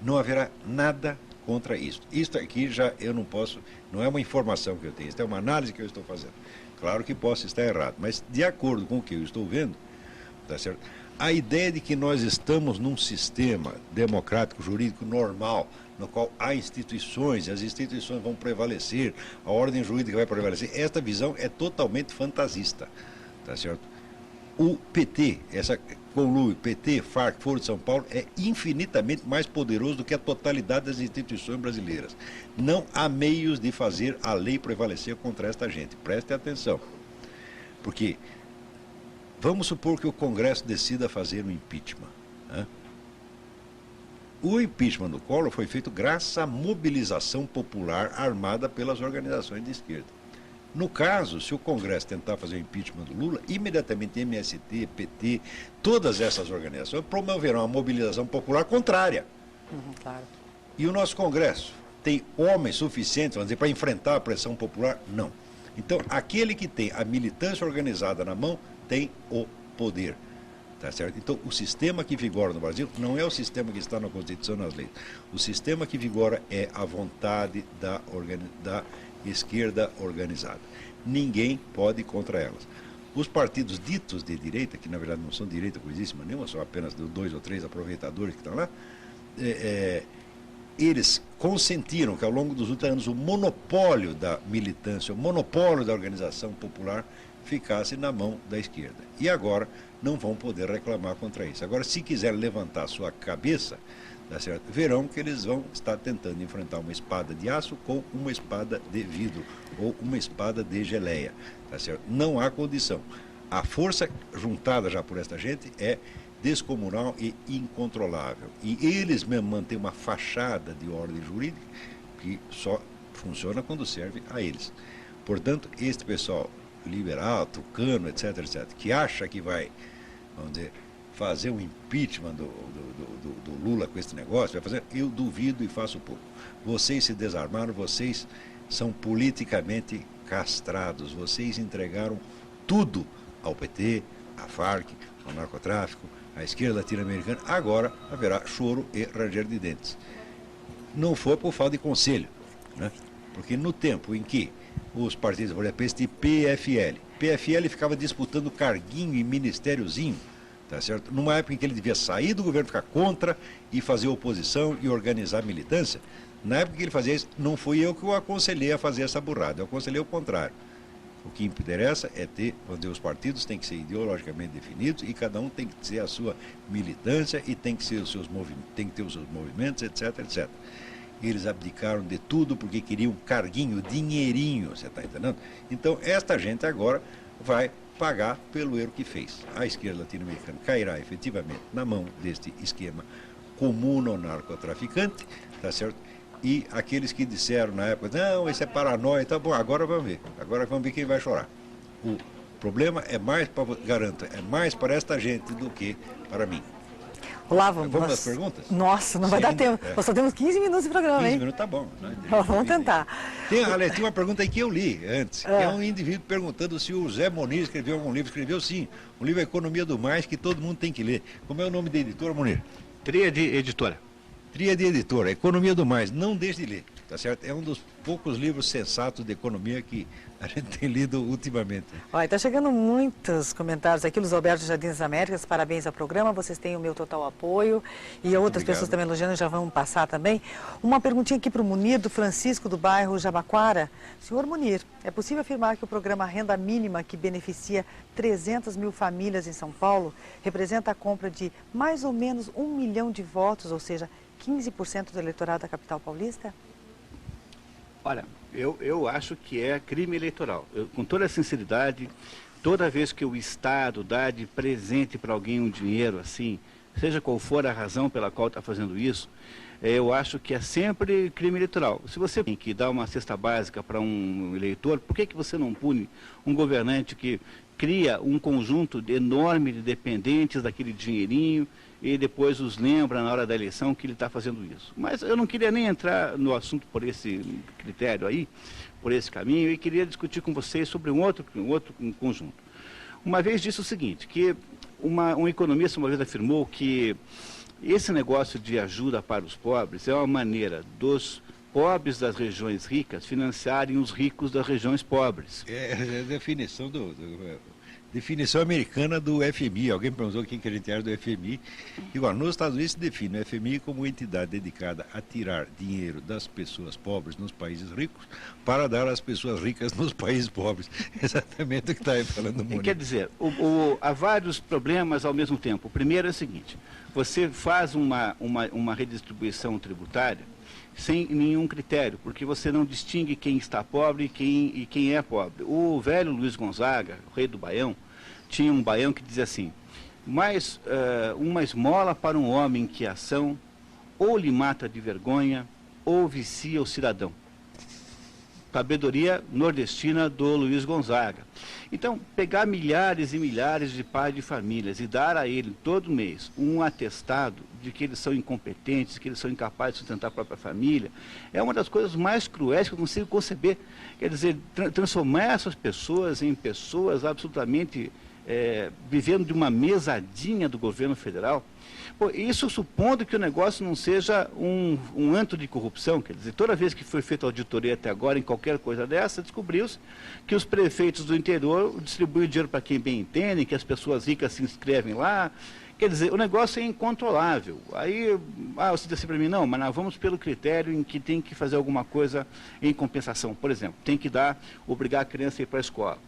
não haverá nada contra isso. Isto aqui já eu não posso, não é uma informação que eu tenho, isto é uma análise que eu estou fazendo. Claro que posso estar errado, mas de acordo com o que eu estou vendo, tá certo? A ideia de que nós estamos num sistema democrático, jurídico normal, no qual há instituições, e as instituições vão prevalecer, a ordem jurídica vai prevalecer, esta visão é totalmente fantasista, tá certo? O PT, essa conluio, PT, FARC, Foro de São Paulo, é infinitamente mais poderoso do que a totalidade das instituições brasileiras. Não há meios de fazer a lei prevalecer contra esta gente. Preste atenção. Porque vamos supor que o Congresso decida fazer um impeachment. Né? O impeachment do Collor foi feito graças à mobilização popular armada pelas organizações de esquerda. No caso, se o Congresso tentar fazer o impeachment do Lula, imediatamente MST, PT, todas essas organizações promoverão uma mobilização popular contrária. Claro. E o nosso Congresso tem homens suficientes, vamos dizer, para enfrentar a pressão popular? Não. Então, aquele que tem a militância organizada na mão, tem o poder. Tá certo? Então, o sistema que vigora no Brasil não é o sistema que está na Constituição e nas leis. O sistema que vigora é a vontade da esquerda organizada. Ninguém pode ir contra elas. Os partidos ditos de direita, que na verdade não são direita coisíssima nenhuma, são apenas 2 ou 3 aproveitadores que estão lá, eles consentiram que ao longo dos últimos anos o monopólio da militância, o monopólio da organização popular ficasse na mão da esquerda. E agora não vão poder reclamar contra isso. Agora, se quiserem levantar sua cabeça, tá certo? Verão que eles vão estar tentando enfrentar uma espada de aço com uma espada de vidro ou uma espada de geleia. Tá certo? Não há condição. A força juntada já por esta gente é descomunal e incontrolável. E eles mesmo mantêm uma fachada de ordem jurídica que só funciona quando serve a eles. Portanto, este pessoal liberal, tucano, etc., etc., que acha que vai, vamos dizer, fazer um impeachment do Lula com esse negócio, vai fazer, eu duvido e faço pouco. Vocês se desarmaram, vocês são politicamente castrados, vocês entregaram tudo ao PT, à Farc, ao narcotráfico, à esquerda latino-americana. Agora haverá choro e ranger de dentes. Não foi por falta de conselho, né? Porque no tempo em que os partidos, por exemplo, este PFL ficava disputando carguinho e ministériozinho, tá certo? Numa época em que ele devia sair do governo, ficar contra e fazer oposição e organizar militância, na época que ele fazia isso, não fui eu que o aconselhei a fazer essa burrada, eu aconselhei o contrário. O que interessa é ter, vamos dizer, os partidos têm que ser ideologicamente definidos e cada um tem que ter a sua militância e tem que ter os seus movimentos, etc., etc. Eles abdicaram de tudo porque queriam carguinho, dinheirinho, você está entendendo? Então, esta gente agora vai pagar pelo erro que fez. A esquerda latino-americana cairá efetivamente na mão deste esquema comuno-narcotraficante, tá certo? E aqueles que disseram na época, não, isso é paranoia, tá bom, agora vamos ver. Agora vamos ver quem vai chorar. O problema é mais, garanto, é mais para esta gente do que para mim. Olá, vamos às perguntas? Nossa, não vai dar tempo. Nós só temos 15 minutos de programa, 15 hein? minutos tá bom. Né? Vamos tentar. Tem uma pergunta aí que eu li antes, que é um indivíduo perguntando se o Zé Monir escreveu algum livro. Escreveu sim, um livro Economia do Mais, que todo mundo tem que ler. Como é o nome da editora, Monir? Tríade Editora. Tríade Editora, Economia do Mais, não deixe de ler, tá certo? É um dos poucos livros sensatos de economia que a gente tem lido ultimamente. Olha, está chegando muitos comentários aqui, Luiz Alberto Jardim das Américas, parabéns ao programa, vocês têm o meu total apoio e outras pessoas também elogiando, já vão passar também. Uma perguntinha aqui para o Munir, do Francisco, do bairro Jabaquara. Senhor Munir, é possível afirmar que o programa Renda Mínima, que beneficia 300 mil famílias em São Paulo, representa a compra de mais ou menos 1 milhão de votos, ou seja, 15% do eleitorado da capital paulista? Olha, eu acho que é crime eleitoral. Com toda a sinceridade, toda vez que o Estado dá de presente para alguém um dinheiro assim, seja qual for a razão pela qual está fazendo isso, eu acho que é sempre crime eleitoral. Se você tem que dar uma cesta básica para um eleitor, por que você não pune um governante que cria um conjunto enorme de dependentes daquele dinheirinho e depois os lembra na hora da eleição que ele está fazendo isso? Mas eu não queria nem entrar no assunto por esse critério aí, por esse caminho, e queria discutir com vocês sobre um outro conjunto. Uma vez disse o seguinte, que um economista uma vez afirmou que esse negócio de ajuda para os pobres é uma maneira dos pobres das regiões ricas financiarem os ricos das regiões pobres. É a definição definição americana do FMI. Alguém perguntou o que a gente acha do FMI. Igual, nos Estados Unidos se define o FMI como entidade dedicada a tirar dinheiro das pessoas pobres nos países ricos para dar às pessoas ricas nos países pobres. Exatamente o que está aí falando o Mônica. Quer dizer, há vários problemas ao mesmo tempo. O primeiro é o seguinte, você faz uma redistribuição tributária sem nenhum critério, porque você não distingue quem está pobre e quem é pobre. O velho Luiz Gonzaga, o rei do Baião, tinha um baião que dizia assim, uma esmola para um homem que ação, ou lhe mata de vergonha, ou vicia o cidadão. sabedoria nordestina do Luiz Gonzaga. Então, pegar milhares e milhares de pais de famílias e dar a ele todo mês um atestado de que eles são incompetentes, que eles são incapazes de sustentar a própria família, é uma das coisas mais cruéis que eu consigo conceber. Quer dizer, transformar essas pessoas em pessoas absolutamente vivendo de uma mesadinha do governo federal. Pô, isso supondo que o negócio não seja um antro de corrupção, quer dizer, toda vez que foi feita auditoria até agora em qualquer coisa dessa, descobriu-se que os prefeitos do interior distribuem dinheiro para quem bem entende, que as pessoas ricas se inscrevem lá. Quer dizer, o negócio é incontrolável. Aí, você diz assim para mim, não, mas nós vamos pelo critério em que tem que fazer alguma coisa em compensação. Por exemplo, tem que obrigar a criança a ir para a escola.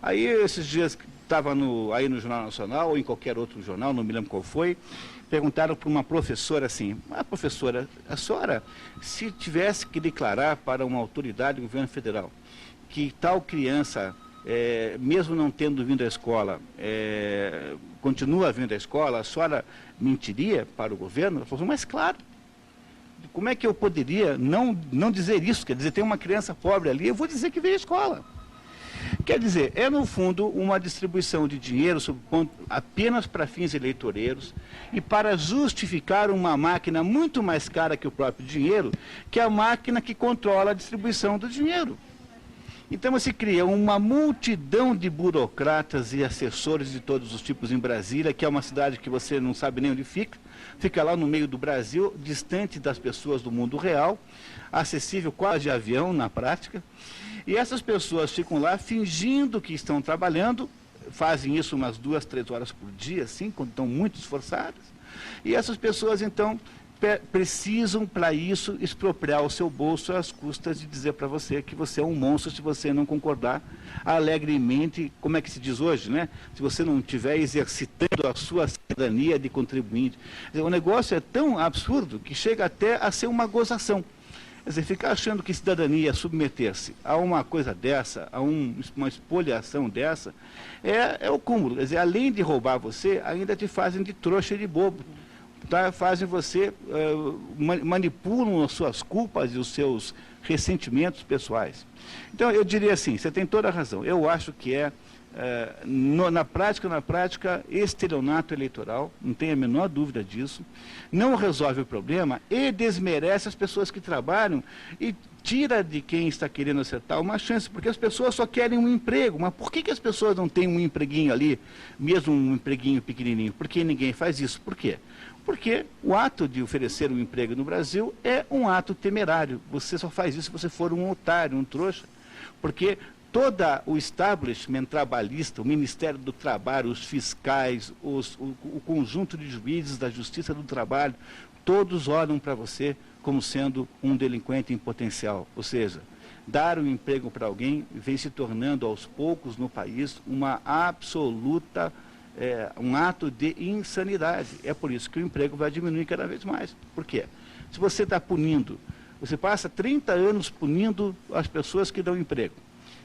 Aí, esses dias, estava aí no Jornal Nacional, ou em qualquer outro jornal, não me lembro qual foi, perguntaram para uma professora assim, professora, a senhora, se tivesse que declarar para uma autoridade do governo federal que tal criança, mesmo não tendo vindo à escola, continua vindo à escola, a senhora mentiria para o governo? Ela falou, mas claro, como é que eu poderia não dizer isso? Quer dizer, tem uma criança pobre ali, eu vou dizer que veio à escola. Quer dizer, é no fundo uma distribuição de dinheiro apenas para fins eleitoreiros e para justificar uma máquina muito mais cara que o próprio dinheiro, que é a máquina que controla a distribuição do dinheiro. Então se cria uma multidão de burocratas e assessores de todos os tipos em Brasília, que é uma cidade que você não sabe nem onde fica lá no meio do Brasil, distante das pessoas do mundo real, acessível quase de avião na prática. E essas pessoas ficam lá fingindo que estão trabalhando, fazem isso umas 2, 3 horas por dia, assim, quando estão muito esforçadas. E essas pessoas, então, precisam, para isso, expropriar o seu bolso às custas de dizer para você que você é um monstro se você não concordar alegremente, como é que se diz hoje, né? Se você não estiver exercitando a sua cidadania de contribuinte. O negócio é tão absurdo que chega até a ser uma gozação. Quer dizer, ficar achando que cidadania é submeter-se a uma coisa dessa, a uma espoliação dessa, é o cúmulo. Quer dizer, além de roubar você, ainda te fazem de trouxa e de bobo. Tá? Fazem você, manipulam as suas culpas e os seus ressentimentos pessoais. Então, eu diria assim, você tem toda a razão. Eu acho que na prática, estelionato eleitoral, não tenho a menor dúvida disso, não resolve o problema e desmerece as pessoas que trabalham e tira de quem está querendo acertar uma chance, porque as pessoas só querem um emprego. Mas por que as pessoas não têm um empreguinho ali, mesmo um empreguinho pequenininho? Por que ninguém faz isso? Por quê? Porque o ato de oferecer um emprego no Brasil é um ato temerário. Você só faz isso se você for um otário, um trouxa. Porque todo o establishment trabalhista, o Ministério do Trabalho, os fiscais, o conjunto de juízes da Justiça do Trabalho, todos olham para você como sendo um delinquente em potencial. Ou seja, dar um emprego para alguém vem se tornando aos poucos no país uma absoluta, um ato de insanidade. É por isso que o emprego vai diminuir cada vez mais. Por quê? Se você está punindo, você passa 30 anos punindo as pessoas que dão emprego,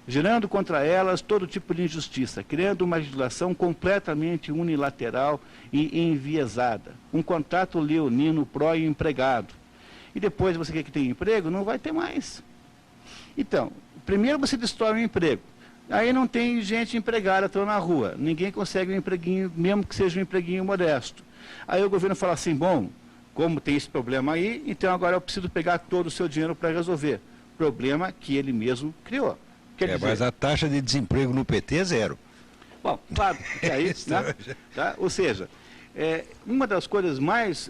gerando contra elas todo tipo de injustiça, criando uma legislação completamente unilateral e enviesada. Um contrato leonino pró-empregado. E depois você quer que tenha emprego, não vai ter mais. Então, primeiro você destrói o emprego. Aí não tem gente empregada, estão na rua. Ninguém consegue um empreguinho, mesmo que seja um empreguinho modesto. Aí o governo fala assim, bom, como tem esse problema aí, então agora eu preciso pegar todo o seu dinheiro para resolver. Problema que ele mesmo criou. Mas a taxa de desemprego no PT é 0. Bom, claro, é isso, né? Tá? Ou seja, uma das coisas mais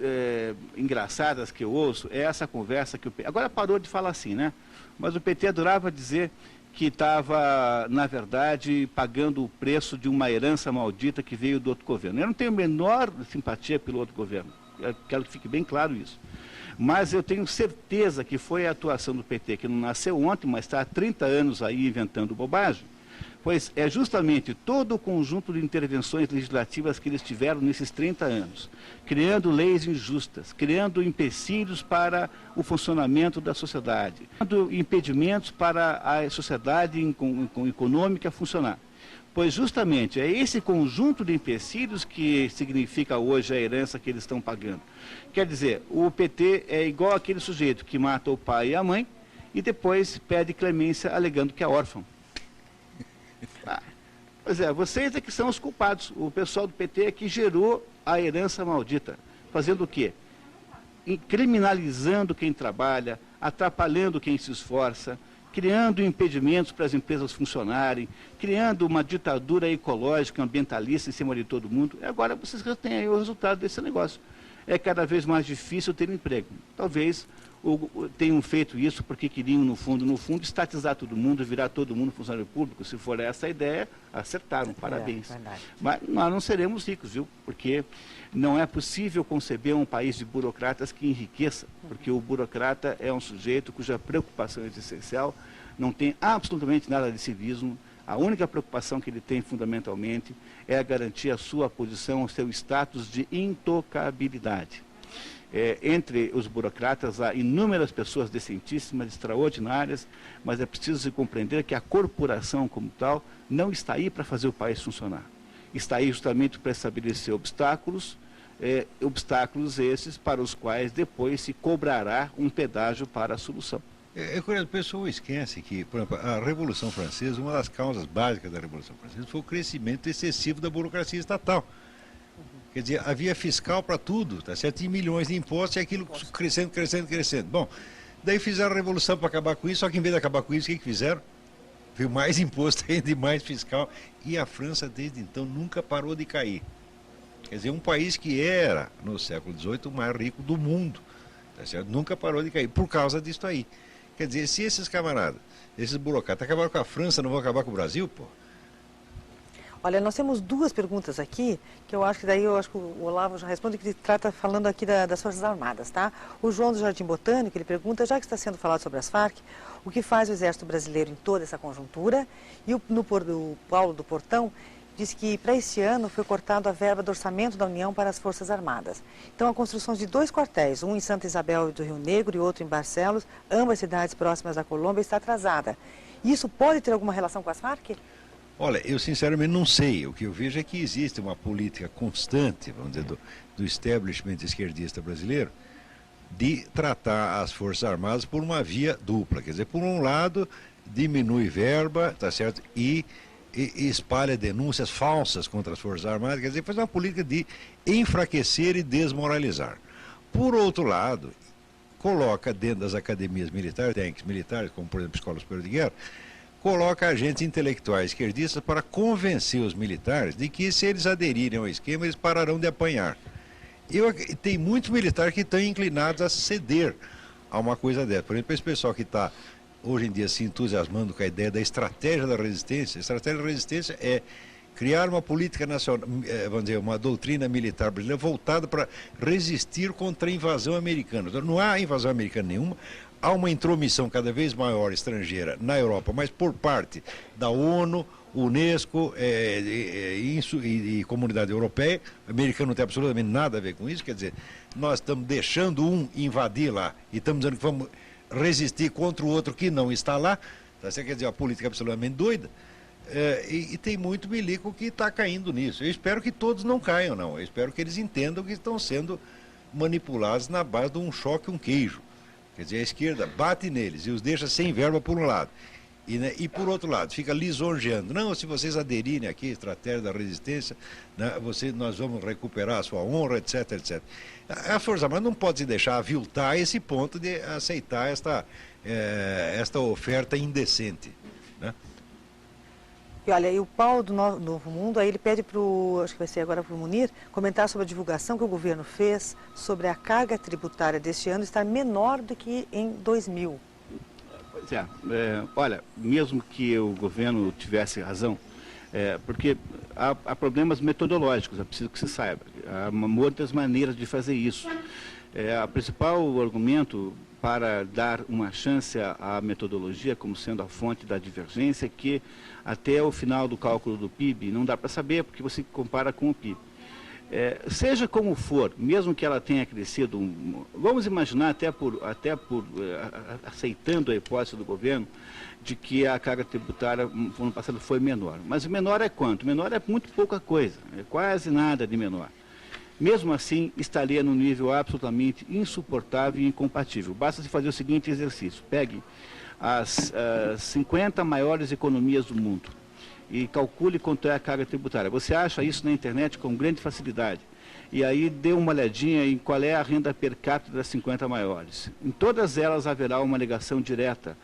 engraçadas que eu ouço é essa conversa que o PT... Agora parou de falar assim, né? Mas o PT adorava dizer que estava, na verdade, pagando o preço de uma herança maldita que veio do outro governo. Eu não tenho a menor simpatia pelo outro governo. Eu quero que fique bem claro isso. Mas eu tenho certeza que foi a atuação do PT, que não nasceu ontem, mas está há 30 anos aí inventando bobagem, pois é justamente todo o conjunto de intervenções legislativas que eles tiveram nesses 30 anos, criando leis injustas, criando empecilhos para o funcionamento da sociedade, criando impedimentos para a sociedade econômica funcionar. Pois justamente é esse conjunto de empecilhos que significa hoje a herança que eles estão pagando. Quer dizer, o PT é igual aquele sujeito que mata o pai e a mãe e depois pede clemência alegando que é órfão. Pois é, vocês é que são os culpados. O pessoal do PT é que gerou a herança maldita. Fazendo o quê? Criminalizando quem trabalha, atrapalhando quem se esforça, criando impedimentos para as empresas funcionarem, criando uma ditadura ecológica, ambientalista em cima de todo mundo. E agora vocês têm aí o resultado desse negócio. É cada vez mais difícil ter emprego. Talvez tenham feito isso porque queriam, no fundo, estatizar todo mundo, virar todo mundo funcionário público. Se for essa a ideia, acertaram, parabéns. Mas nós não seremos ricos, viu? Porque não é possível conceber um país de burocratas que enriqueça, porque o burocrata é um sujeito cuja preocupação existencial não tem absolutamente nada de civismo. A única preocupação que ele tem, fundamentalmente, é garantir a sua posição, o seu status de intocabilidade. Entre os burocratas há inúmeras pessoas decentíssimas, extraordinárias, mas é preciso se compreender que a corporação como tal não está aí para fazer o país funcionar. Está aí justamente para estabelecer obstáculos, obstáculos esses para os quais depois se cobrará um pedágio para a solução. É curioso, o pessoal esquece que, por exemplo, a Revolução Francesa, uma das causas básicas da Revolução Francesa foi o crescimento excessivo da burocracia estatal. Quer dizer, havia fiscal para tudo, tá certo? E milhões de impostos e aquilo crescendo, crescendo, crescendo. Bom, daí fizeram a revolução para acabar com isso, só que em vez de acabar com isso, o que fizeram? Veio mais imposto ainda e mais fiscal. E a França, desde então, nunca parou de cair. Quer dizer, um país que era, no século XVIII, o mais rico do mundo, tá certo? Nunca parou de cair, por causa disso aí. Quer dizer, se esses camaradas, esses burocratas, acabaram com a França, não vão acabar com o Brasil, pô? Olha, nós temos duas perguntas aqui, que eu acho que o Olavo já responde, que ele trata falando aqui das Forças Armadas, tá? O João do Jardim Botânico, ele pergunta, já que está sendo falado sobre as Farc, o que faz o Exército Brasileiro em toda essa conjuntura? E o Paulo do Portão diz que para esse ano foi cortado a verba do orçamento da União para as Forças Armadas. Então, a construção de 2 quartéis, um em Santa Isabel do Rio Negro e outro em Barcelos, ambas cidades próximas da Colômbia, está atrasada. Isso pode ter alguma relação com as Farc? Olha, eu sinceramente não sei. O que eu vejo é que existe uma política constante, vamos dizer, do establishment esquerdista brasileiro, de tratar as Forças Armadas por uma via dupla. Quer dizer, por um lado, diminui verba, tá certo? E espalha denúncias falsas contra as Forças Armadas, quer dizer, faz uma política de enfraquecer e desmoralizar. Por outro lado, coloca dentro das academias militares, tanques militares, como por exemplo a Escola Superior de Guerra, coloca agentes intelectuais esquerdistas para convencer os militares de que se eles aderirem ao esquema, eles pararão de apanhar. Tem muitos militares que estão inclinados a ceder a uma coisa dessa. Por exemplo, esse pessoal que está hoje em dia se entusiasmando com a ideia da estratégia da resistência. A estratégia da resistência é criar uma política nacional, vamos dizer, uma doutrina militar brasileira voltada para resistir contra a invasão americana. Então, não há invasão americana nenhuma. Há uma intromissão cada vez maior estrangeira na Europa, mas por parte da ONU, Unesco e Comunidade Europeia. O americano não tem absolutamente nada a ver com isso. Quer dizer, nós estamos deixando um invadir lá e estamos dizendo que vamos resistir contra o outro que não está lá. Tá? Quer dizer, uma política absolutamente doida. E tem muito milico que está caindo nisso. Eu espero que todos não caiam, não. Eu espero que eles entendam que estão sendo manipulados na base de um choque, um queijo. Quer dizer, a esquerda bate neles e os deixa sem verba por um lado. E por outro lado, fica lisonjeando. Não, se vocês aderirem aqui à estratégia da resistência, né, nós vamos recuperar a sua honra, etc, etc. A Força Armada não pode se deixar aviltar a esse ponto de aceitar esta oferta indecente. Né? E olha, e o Paulo do Novo Mundo, aí ele pede para acho que vai ser agora para o Munir, comentar sobre a divulgação que o governo fez sobre a carga tributária deste ano estar menor do que em 2000. Pois olha, mesmo que o governo tivesse razão, porque há problemas metodológicos, é preciso que se saiba. Há muitas maneiras de fazer isso. O principal argumento para dar uma chance à metodologia como sendo a fonte da divergência é que até o final do cálculo do PIB não dá para saber, porque você compara com o PIB. Seja como for, mesmo que ela tenha crescido, vamos imaginar até por aceitando a hipótese do governo de que a carga tributária no ano passado foi menor. Mas o menor é quanto? O menor é muito pouca coisa, é quase nada de menor. Mesmo assim, estaria num nível absolutamente insuportável e incompatível. Basta se fazer o seguinte exercício. Pegue as 50 maiores economias do mundo e calcule quanto é a carga tributária. Você acha isso na internet com grande facilidade. E aí dê uma olhadinha em qual é a renda per capita das 50 maiores. Em todas elas haverá uma ligação direta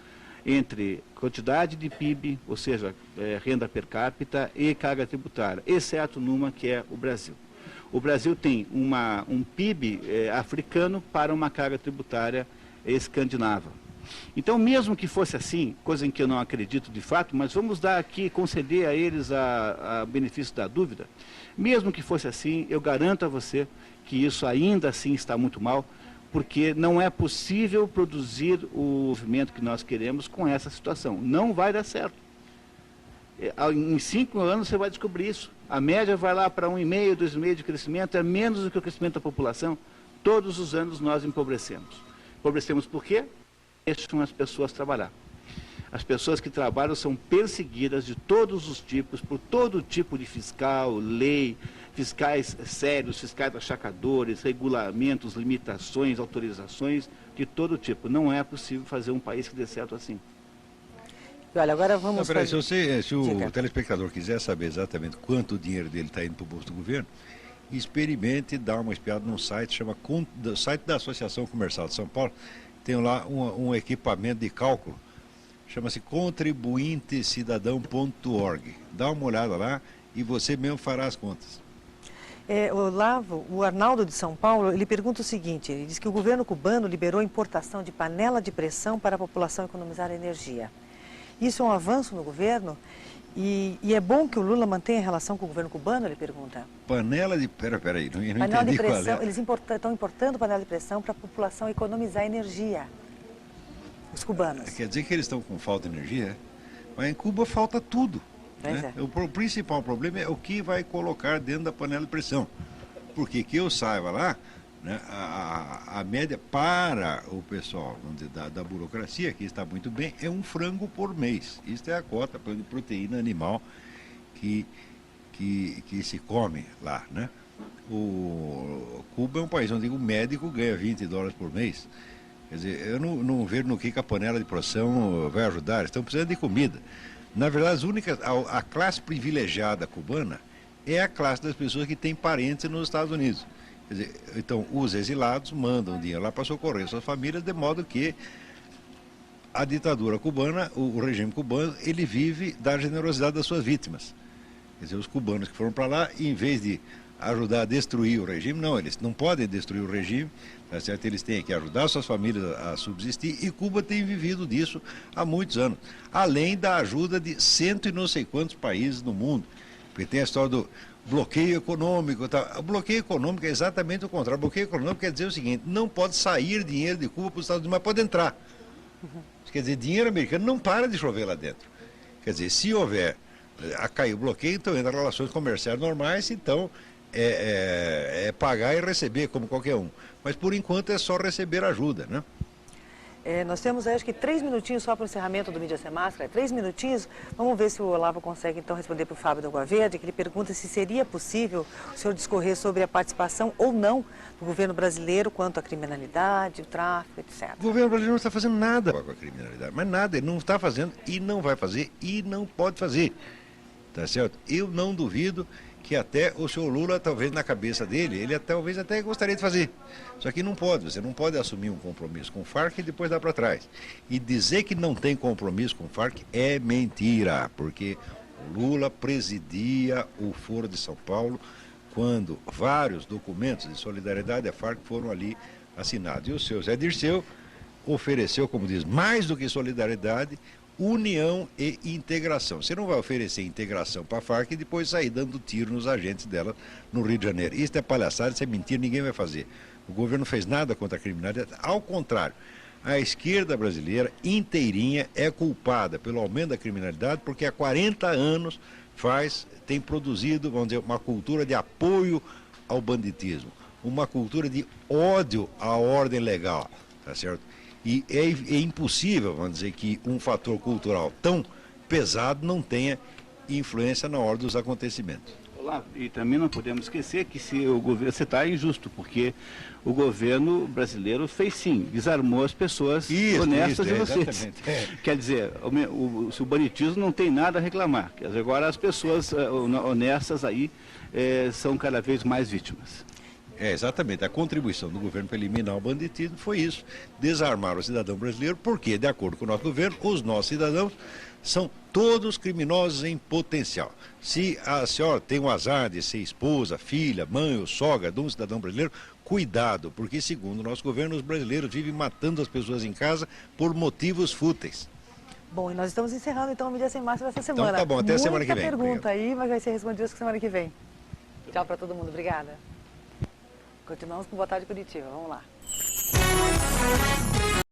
entre quantidade de PIB, ou seja, renda per capita e carga tributária, exceto numa que é o Brasil. O Brasil tem um PIB africano para uma carga tributária escandinava. Então, mesmo que fosse assim, coisa em que eu não acredito de fato, mas vamos dar aqui, conceder a eles a benefício da dúvida, mesmo que fosse assim, eu garanto a você que isso ainda assim está muito mal, porque não é possível produzir o movimento que nós queremos com essa situação. Não vai dar certo. Em 5 anos você vai descobrir isso. A média vai lá para 1,5%, 2,5% de crescimento, é menos do que o crescimento da população. Todos os anos nós empobrecemos. Empobrecemos por quê? Deixam as pessoas trabalhar. As pessoas que trabalham são perseguidas de todos os tipos, por todo tipo de fiscal, lei, fiscais sérios, fiscais achacadores, regulamentos, limitações, autorizações, de todo tipo. Não é possível fazer um país que dê certo assim. E olha, agora vamos... Se o telespectador quiser saber exatamente quanto dinheiro dele está indo para o bolso do governo, experimente dar uma espiada num site, do site da Associação Comercial de São Paulo. Tem lá um equipamento de cálculo, chama-se contribuintecidadão.org. Dá uma olhada lá e você mesmo fará as contas. O Arnaldo de São Paulo, ele pergunta o seguinte, ele diz que o governo cubano liberou a importação de panela de pressão para a população economizar energia. Isso é um avanço no governo? E é bom que o Lula mantenha relação com o governo cubano, ele pergunta. Panela de... Peraí, não panela entendi de pressão, qual é. Eles estão importando panela de pressão para a população economizar energia. Os cubanos. Quer dizer que eles estão com falta de energia? Mas em Cuba falta tudo. Né? O principal problema é o que vai colocar dentro da panela de pressão. Porque que eu saiba lá, né, a média para o pessoal, vamos dizer, da burocracia, que está muito bem, é um frango por mês. Isso é a cota de proteína animal que se come lá, né? O Cuba é um país onde o médico ganha $20 por mês. Quer dizer, eu não vejo no que a panela de pressão vai ajudar. Eles estão precisando de comida. Na verdade, a classe privilegiada cubana é a classe das pessoas que têm parentes nos Estados Unidos. Quer dizer, então, os exilados mandam dinheiro lá para socorrer suas famílias, de modo que a ditadura cubana, o regime cubano, ele vive da generosidade das suas vítimas. Quer dizer, os cubanos que foram para lá, em vez de ajudar a destruir o regime, não, eles não podem destruir o regime, tá certo? Eles têm que ajudar suas famílias a subsistir, e Cuba tem vivido disso há muitos anos, além da ajuda de cento e não sei quantos países no mundo, porque tem a história do bloqueio econômico. Tá? O bloqueio econômico é exatamente o contrário. O bloqueio econômico quer dizer o seguinte: não pode sair dinheiro de Cuba para os Estados Unidos, mas pode entrar. Quer dizer, dinheiro americano não para de chover lá dentro. Quer dizer, se houver a cair o bloqueio, então entra relações comerciais normais, então é pagar e receber como qualquer um. Mas por enquanto é só receber ajuda, né? Nós temos, acho que 3 minutinhos só para o encerramento do Mídia Sem Máscara. 3 minutinhos. Vamos ver se o Olavo consegue, então, responder para o Fábio da Água Verde, que ele pergunta se seria possível o senhor discorrer sobre a participação ou não do governo brasileiro quanto à criminalidade, o tráfico, etc. O governo brasileiro não está fazendo nada com a criminalidade, mas nada, ele não está fazendo e não vai fazer e não pode fazer. Tá certo? Eu não duvido que até o senhor Lula, talvez na cabeça dele, ele talvez até gostaria de fazer. Só que não pode, você não pode assumir um compromisso com o Farc e depois dar para trás. E dizer que não tem compromisso com o Farc é mentira, porque o Lula presidia o Foro de São Paulo quando vários documentos de solidariedade à Farc foram ali assinados. E o seu Zé Dirceu ofereceu, como diz, mais do que solidariedade, união e integração. Você não vai oferecer integração para a Farc e depois sair dando tiro nos agentes dela no Rio de Janeiro. Isso é palhaçada, isso é mentira, ninguém vai fazer. O governo não fez nada contra a criminalidade, ao contrário. A esquerda brasileira inteirinha é culpada pelo aumento da criminalidade porque há 40 anos tem produzido, vamos dizer, uma cultura de apoio ao banditismo, uma cultura de ódio à ordem legal, tá certo? E é impossível, vamos dizer, que um fator cultural tão pesado não tenha influência na ordem dos acontecimentos. Olá, e também não podemos esquecer que se o governo, você está injusto, porque o governo brasileiro fez sim, desarmou as pessoas honestas e inocentes. Quer dizer, o bonitismo não tem nada a reclamar. Quer dizer, agora as pessoas honestas aí são cada vez mais vítimas. Exatamente. A contribuição do governo para eliminar o banditismo foi isso, desarmar o cidadão brasileiro, porque, de acordo com o nosso governo, os nossos cidadãos são todos criminosos em potencial. Se a senhora tem o azar de ser esposa, filha, mãe ou sogra de um cidadão brasileiro, cuidado, porque, segundo o nosso governo, os brasileiros vivem matando as pessoas em casa por motivos fúteis. Bom, e nós estamos encerrando então o Mídia Sem Máscara essa semana. Então tá bom, até a semana que vem. Muita pergunta Obrigado. aí, mas vai ser respondida semana que vem. Tchau para todo mundo, obrigada. Continuamos com Boa Tarde Curitiba, vamos lá.